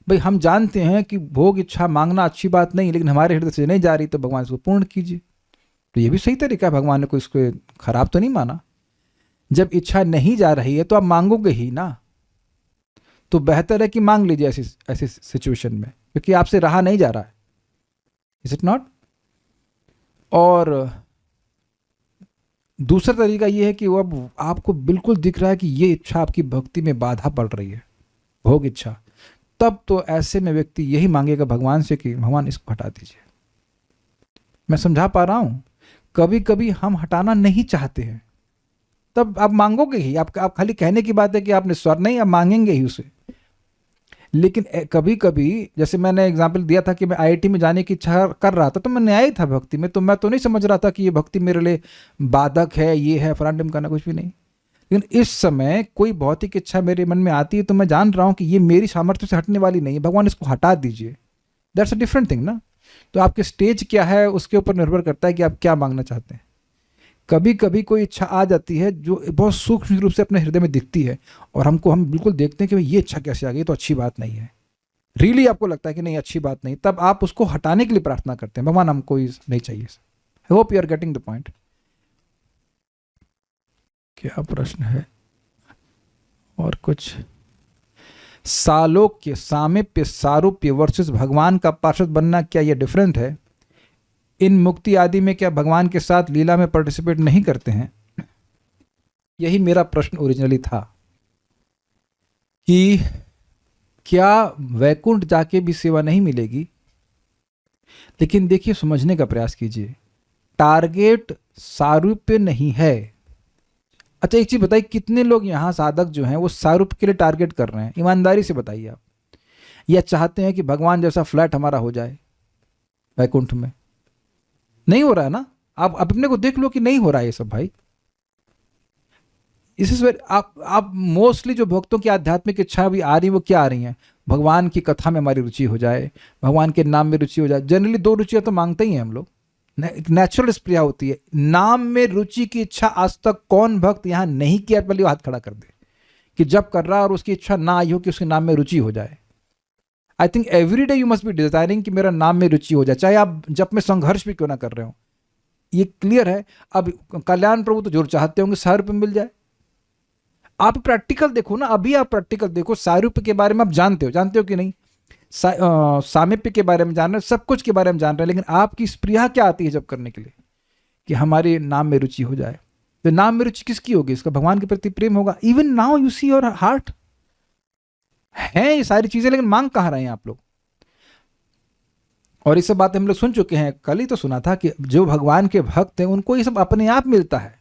भाई हम जानते हैं कि भोग इच्छा मांगना अच्छी बात नहीं, लेकिन हमारे हृदय से नहीं जा रही तो भगवान इसको पूर्ण कीजिए। तो ये भी सही तरीका है, भगवान ने कोई इसको खराब तो नहीं माना। जब इच्छा नहीं जा रही है तो आप मांगोगे ही ना, तो बेहतर है कि मांग लीजिए ऐसी सिचुएशन में, क्योंकि आपसे रहा नहीं जा रहा है। Is it not? और दूसरा तरीका यह है कि वो अब आपको बिल्कुल दिख रहा है कि ये इच्छा आपकी भक्ति में बाधा पड़ रही है, भोग इच्छा, तब तो ऐसे में व्यक्ति यही मांगेगा भगवान से कि भगवान इसको हटा दीजिए। मैं समझा पा रहा हूं? कभी कभी हम हटाना नहीं चाहते हैं, तब आप मांगोगे ही। आप खाली कहने की बात है कि आपने स्वर नहीं, आप मांगेंगे ही उसे। लेकिन कभी कभी, जैसे मैंने एग्जाम्पल दिया था कि मैं आईआईटी में जाने की इच्छा कर रहा था, तो मैं नया ही था भक्ति में, तो मैं तो नहीं समझ रहा था कि ये भक्ति मेरे लिए बाधक है, ये है फलाना करना, कुछ भी नहीं। लेकिन इस समय कोई भौतिक इच्छा मेरे मन में आती है तो मैं जान रहा हूँ कि ये मेरी सामर्थ्य से हटने वाली नहीं है, भगवान इसको हटा दीजिए। दैट्स अ डिफरेंट थिंग ना। तो आपके स्टेज क्या है उसके ऊपर निर्भर करता है कि आप क्या मांगना चाहते हैं। कभी कभी कोई इच्छा आ जाती है जो बहुत सूक्ष्म रूप से अपने हृदय में दिखती है और हम बिल्कुल देखते हैं कि भाई ये इच्छा कैसे आ गई, तो अच्छी बात नहीं है, रियली आपको लगता है कि नहीं अच्छी बात नहीं, तब आप उसको हटाने के लिए प्रार्थना करते हैं, भगवान हमको नहीं चाहिए। I hope you are getting the point. क्या प्रश्न है और कुछ? सालोक्य, सामीप्य, सारूप्य वर्सेस भगवान का पार्षद बनना, क्या ये डिफरेंट है? इन मुक्ति आदि में क्या भगवान के साथ लीला में पार्टिसिपेट नहीं करते हैं? यही मेरा प्रश्न ओरिजिनली था कि क्या वैकुंठ जाके भी सेवा नहीं मिलेगी? लेकिन देखिए, समझने का प्रयास कीजिए, टारगेट सारूप्य नहीं है। अच्छा एक चीज बताइए, कितने लोग यहाँ साधक जो हैं वो सारूप्य के लिए टारगेट कर रहे हैं? ईमानदारी से बताइए आप। या चाहते हैं कि भगवान जैसा फ्लैट हमारा हो जाए वैकुंठ में? नहीं हो रहा है ना। आप अपने को देख लो कि नहीं हो रहा है ये सब भाई। इस आप मोस्टली जो भक्तों की आध्यात्मिक इच्छा भी आ रही है वो क्या आ रही हैं? भगवान की कथा में हमारी रुचि हो जाए, भगवान के नाम में रुचि हो जाए। जनरली दो रुचियां तो मांगते ही हैं हम लोग, नेचुरल स्प्रिया होती है। नाम में रुचि की इच्छा आज तक कौन भक्त यहां नहीं किया? पहले हाथ खड़ा कर दे कि जब कर रहा और उसकी इच्छा ना आई हो कि उसके नाम में रुचि हो जाए। I think every day you must be desiring कि मेरा नाम में रुचि हो जाए, चाहे आप जब में संघर्ष भी क्यों ना कर रहे हो। ये क्लियर है। अब कल्याण प्रभु तो जरूर चाहते होंगे 100 रुपये मिल जाए। आप प्रैक्टिकल देखो ना, अभी आप प्रैक्टिकल देखो। सारूप्य के बारे में आप जानते हो कि नहीं? सामीप्य के बारे में जान रहे हैं, सब कुछ के बारे में जान रहे हैं, लेकिन आपकी स्प्रिया क्या आती है जब करने के लिए कि हमारे नाम में रुचि हो जाए? तो नाम में रुचि किसकी होगी? इसका भगवान के प्रति प्रेम होगा। Even now you see your heart है ये सारी चीजें, लेकिन मांग कहाँ रहे हैं आप लोग? और ये सब बातें हम लोग सुन चुके हैं। कल ही तो सुना था कि जो भगवान के भक्त हैं उनको ये सब अपने आप मिलता है।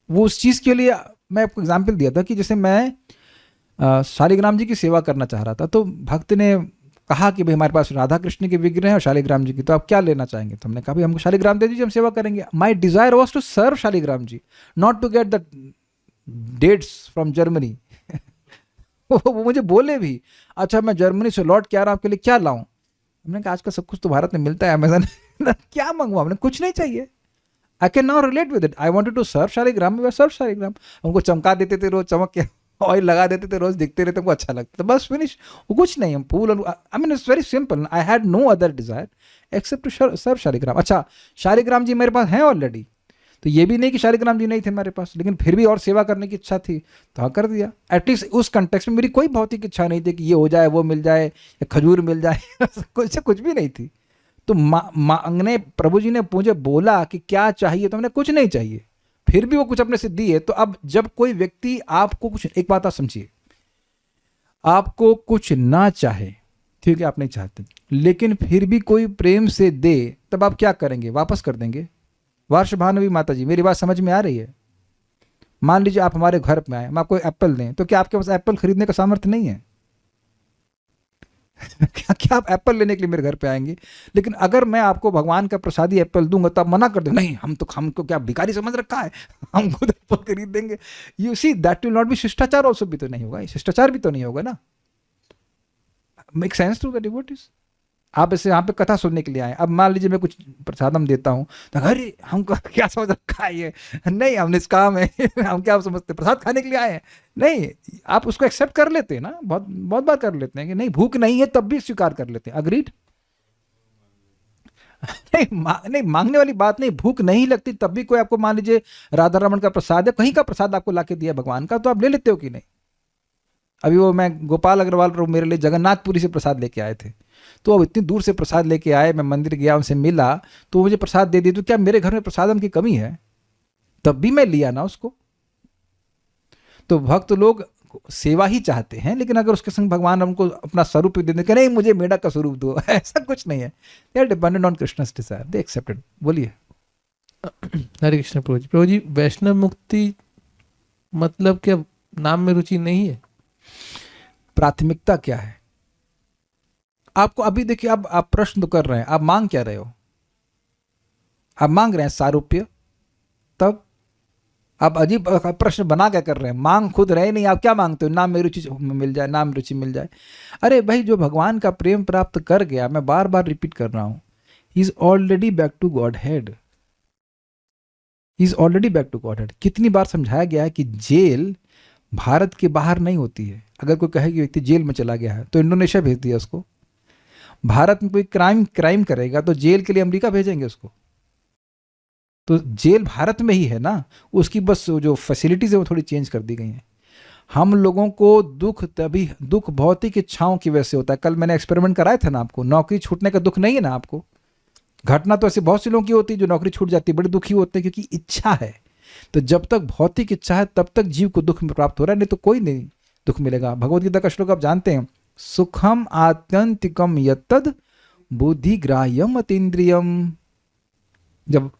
वो उस चीज के लिए, मैं आपको एग्जाम्पल दिया था कि जैसे मैं शालिग्राम जी की सेवा करना चाह रहा था, तो भक्त ने कहा कि भाई हमारे पास राधा कृष्ण के विग्रह हैं और शालिग्राम जी की, तो आप क्या लेना चाहेंगे? तो हमने कहा भाई हमको शालिग्राम दे दीजिए, हम सेवा करेंगे। My desire was to serve Shaligram ji, not to get the dates from Germany. वो मुझे बोले भी, अच्छा मैं जर्मनी से लौट के आ रहा हूँ, आपके लिए क्या लाऊं? हमने कहा आजकल सब कुछ तो भारत में मिलता है, अमेजन। क्या मंगवा? हमने कुछ नहीं चाहिए। I can now relate with it. I wanted to serve Shaligram, we serve Shaligram. हमको चमका देते थे रोज, चमक के ऑयल लगा देते थे, रोज दिखते रहते, हमको अच्छा लगता था, बस फिनिश। वो कुछ नहीं, हम फूल, I mean it's very simple. I had no other desire except to serve Shaligram. अच्छा शालिग्राम जी मेरे पास हैं ऑलरेडी, तो ये भी नहीं कि शालिग्राम जी नहीं थे हमारे पास, लेकिन फिर भी और सेवा करने की इच्छा थी तो हाँ कर दिया। एटलीस्ट उस कंटेक्स्ट में मेरी कोई भौतिक इच्छा नहीं थी कि ये हो जाए, वो मिल जाए, या खजूर मिल जाए। कुछ भी नहीं थी। तो मांगने, प्रभु जी ने मुझे बोला कि क्या चाहिए, तो हमने कुछ नहीं चाहिए, फिर भी वो कुछ अपने से दिए। तो अब जब कोई व्यक्ति आपको कुछ, एक बात आप समझिए, आपको कुछ ना चाहे, ठीक है आप नहीं चाहते, लेकिन फिर भी कोई प्रेम से दे, तब आप क्या करेंगे? वापस कर देंगे? वर्ष भानुवी माता जी, मेरी बात समझ में आ रही है? मान लीजिए आप हमारे घर में आए, हम आपको एप्पल दें, तो क्या आपके पास एप्पल खरीदने का सामर्थ्य नहीं है? क्या आप एप्पल लेने के लिए मेरे घर पे आएंगे? लेकिन अगर मैं आपको भगवान का प्रसादी एप्पल दूंगा तो आप मना कर दो, नहीं हमको क्या भिखारी समझ रखा है, हम खुद एप्पल खरीद देंगे। You see that will not be शिष्टाचार ऑल्सो, भी तो नहीं होगा, शिष्टाचार भी तो नहीं होगा ना। Make sense to the devotees. आप इसे यहाँ पे कथा सुनने के लिए आए, अब मान लीजिए मैं कुछ प्रसादम देता हूँ तो अरे हमको क्या समझ रखा है ये, नहीं हम निष्काम है। हम क्या समझते प्रसाद खाने के लिए आए हैं? नहीं, आप उसको एक्सेप्ट कर लेते हैं ना, बहुत बहुत बार कर लेते हैं कि नहीं भूख नहीं है, तब भी स्वीकार कर लेते हैं। अग्रीड? नहीं मांगने वाली बात नहीं, भूख नहीं लगती तब भी कोई आपको, मान लीजिए राधा रमन का प्रसाद है, कहीं का प्रसाद आपको लाके दिया भगवान का, तो आप ले लेते हो कि नहीं? अभी वो मैं गोपाल अग्रवाल प्रभु मेरे लिए जगन्नाथपुरी से प्रसाद लेके आए थे, तो अब इतनी दूर से प्रसाद लेके आए, मैं मंदिर गया, उनसे मिला, तो मुझे प्रसाद दे दिया, तो क्या मेरे घर में प्रसादम की कमी है? तब भी मैं लिया ना उसको। तो भक्त लोग सेवा ही चाहते हैं, लेकिन अगर उसके संग भगवान हमको अपना स्वरूप दे दें, नहीं मुझे मेढक का स्वरूप दो, ऐसा कुछ नहीं है। They are dependent on Krishna's desire, they accepted. बोलिए। हरे कृष्ण प्रभु जी। प्रभु जी वैष्णव मुक्ति मतलब क्या नाम में रुचि नहीं है? प्राथमिकता क्या है आपको? अभी देखिए, आप प्रश्न तो कर रहे हैं, आप मांग क्या रहे हो? आप मांग रहे हैं सारूप्य, तब आप अजीब प्रश्न बना क्या कर रहे हैं, मांग खुद रहे नहीं, आप क्या मांगते हो, नाम में रुचि मिल जाए, नाम में रुचि मिल जाए। अरे भाई, जो भगवान का प्रेम प्राप्त कर गया, मैं बार बार रिपीट कर रहा हूँ, he is already back to Godhead, he is already back to Godhead. कितनी बार समझाया गया है कि जेल भारत के बाहर नहीं होती है। अगर कोई कहे कि व्यक्ति जेल में चला गया है तो इंडोनेशिया भेज दिया उसको। भारत में कोई क्राइम करेगा तो जेल के लिए अमेरिका भेजेंगे उसको। तो जेल भारत में ही है ना, उसकी बस जो फैसिलिटीज है वो थोड़ी चेंज कर दी गई हैं। हम लोगों को दुख भौतिक इच्छाओं की वजह से होता है। कल मैंने एक्सपेरिमेंट कराया था ना आपको, नौकरी छूटने का दुख नहीं है ना आपको। घटना तो ऐसे बहुत से लोगों की होती है जो नौकरी छूट जाती है, बड़े दुखी होते हैं क्योंकि इच्छा है। तो जब तक भौतिक इच्छा है तब तक जीव को दुख प्राप्त हो रहा है, नहीं तो कोई नहीं दुख मिलेगा। भगवत गीता का श्लोक आप जानते हैं, सुखम आत्यंतिकम यत्तद बुद्धिग्राह्यम अतीन्द्रियम। जब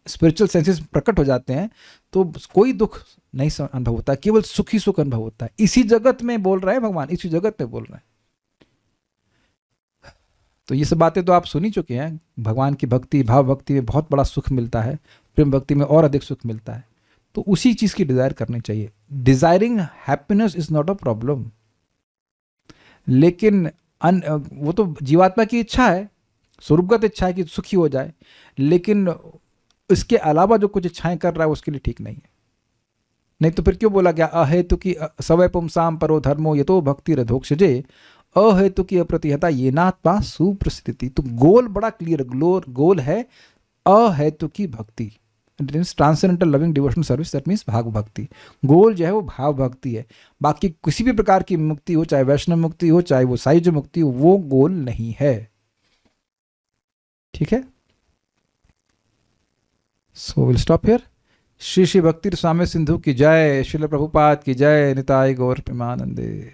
स्पिरिचुअल सेंसेस प्रकट हो जाते हैं तो कोई दुख नहीं अनुभव होता, केवल सुख ही सुख अनुभव होता है। इसी जगत में बोल रहे हैं भगवान, इसी जगत में बोल रहे हैं। तो ये सब बातें तो आप सुन ही चुके हैं। भगवान की भक्ति, भाव भक्ति में बहुत बड़ा सुख मिलता है, प्रेम भक्ति में और अधिक सुख मिलता है। तो उसी चीज़ की डिज़ायर करनी चाहिए। Desiring happiness is not a problem, लेकिन वो तो जीवात्मा की इच्छा है, स्वरूपगत इच्छा है कि सुखी हो जाए, लेकिन इसके अलावा जो कुछ इच्छाएं कर रहा है उसके लिए ठीक नहीं है। नहीं तो फिर क्यों बोला गया अहेतु की सवय पुंसाम परो धर्मो यतो भक्ति रधोक्षजे, अहेतु की अप्रतिहता ये नात्मा सुप्रसिद्धि। तो गोल बड़ा क्लियर, गोल है अहेतु की भक्ति, transcendental loving devotional service, that means भाव भक्ति। गोल जो है वो भाव भक्ति है। बाकी किसी भी प्रकार की मुक्ति हो, चाहे वैष्णव मुक्ति हो, चाहे वो सायुज्य मुक्ति हो, वो गोल नहीं है। ठीक है, so will stop here. Shri Shri भक्ति स्वामी सिंधु की जय, श्रील प्रभुपाद की जय, निताय गौर प्रेमानंदे।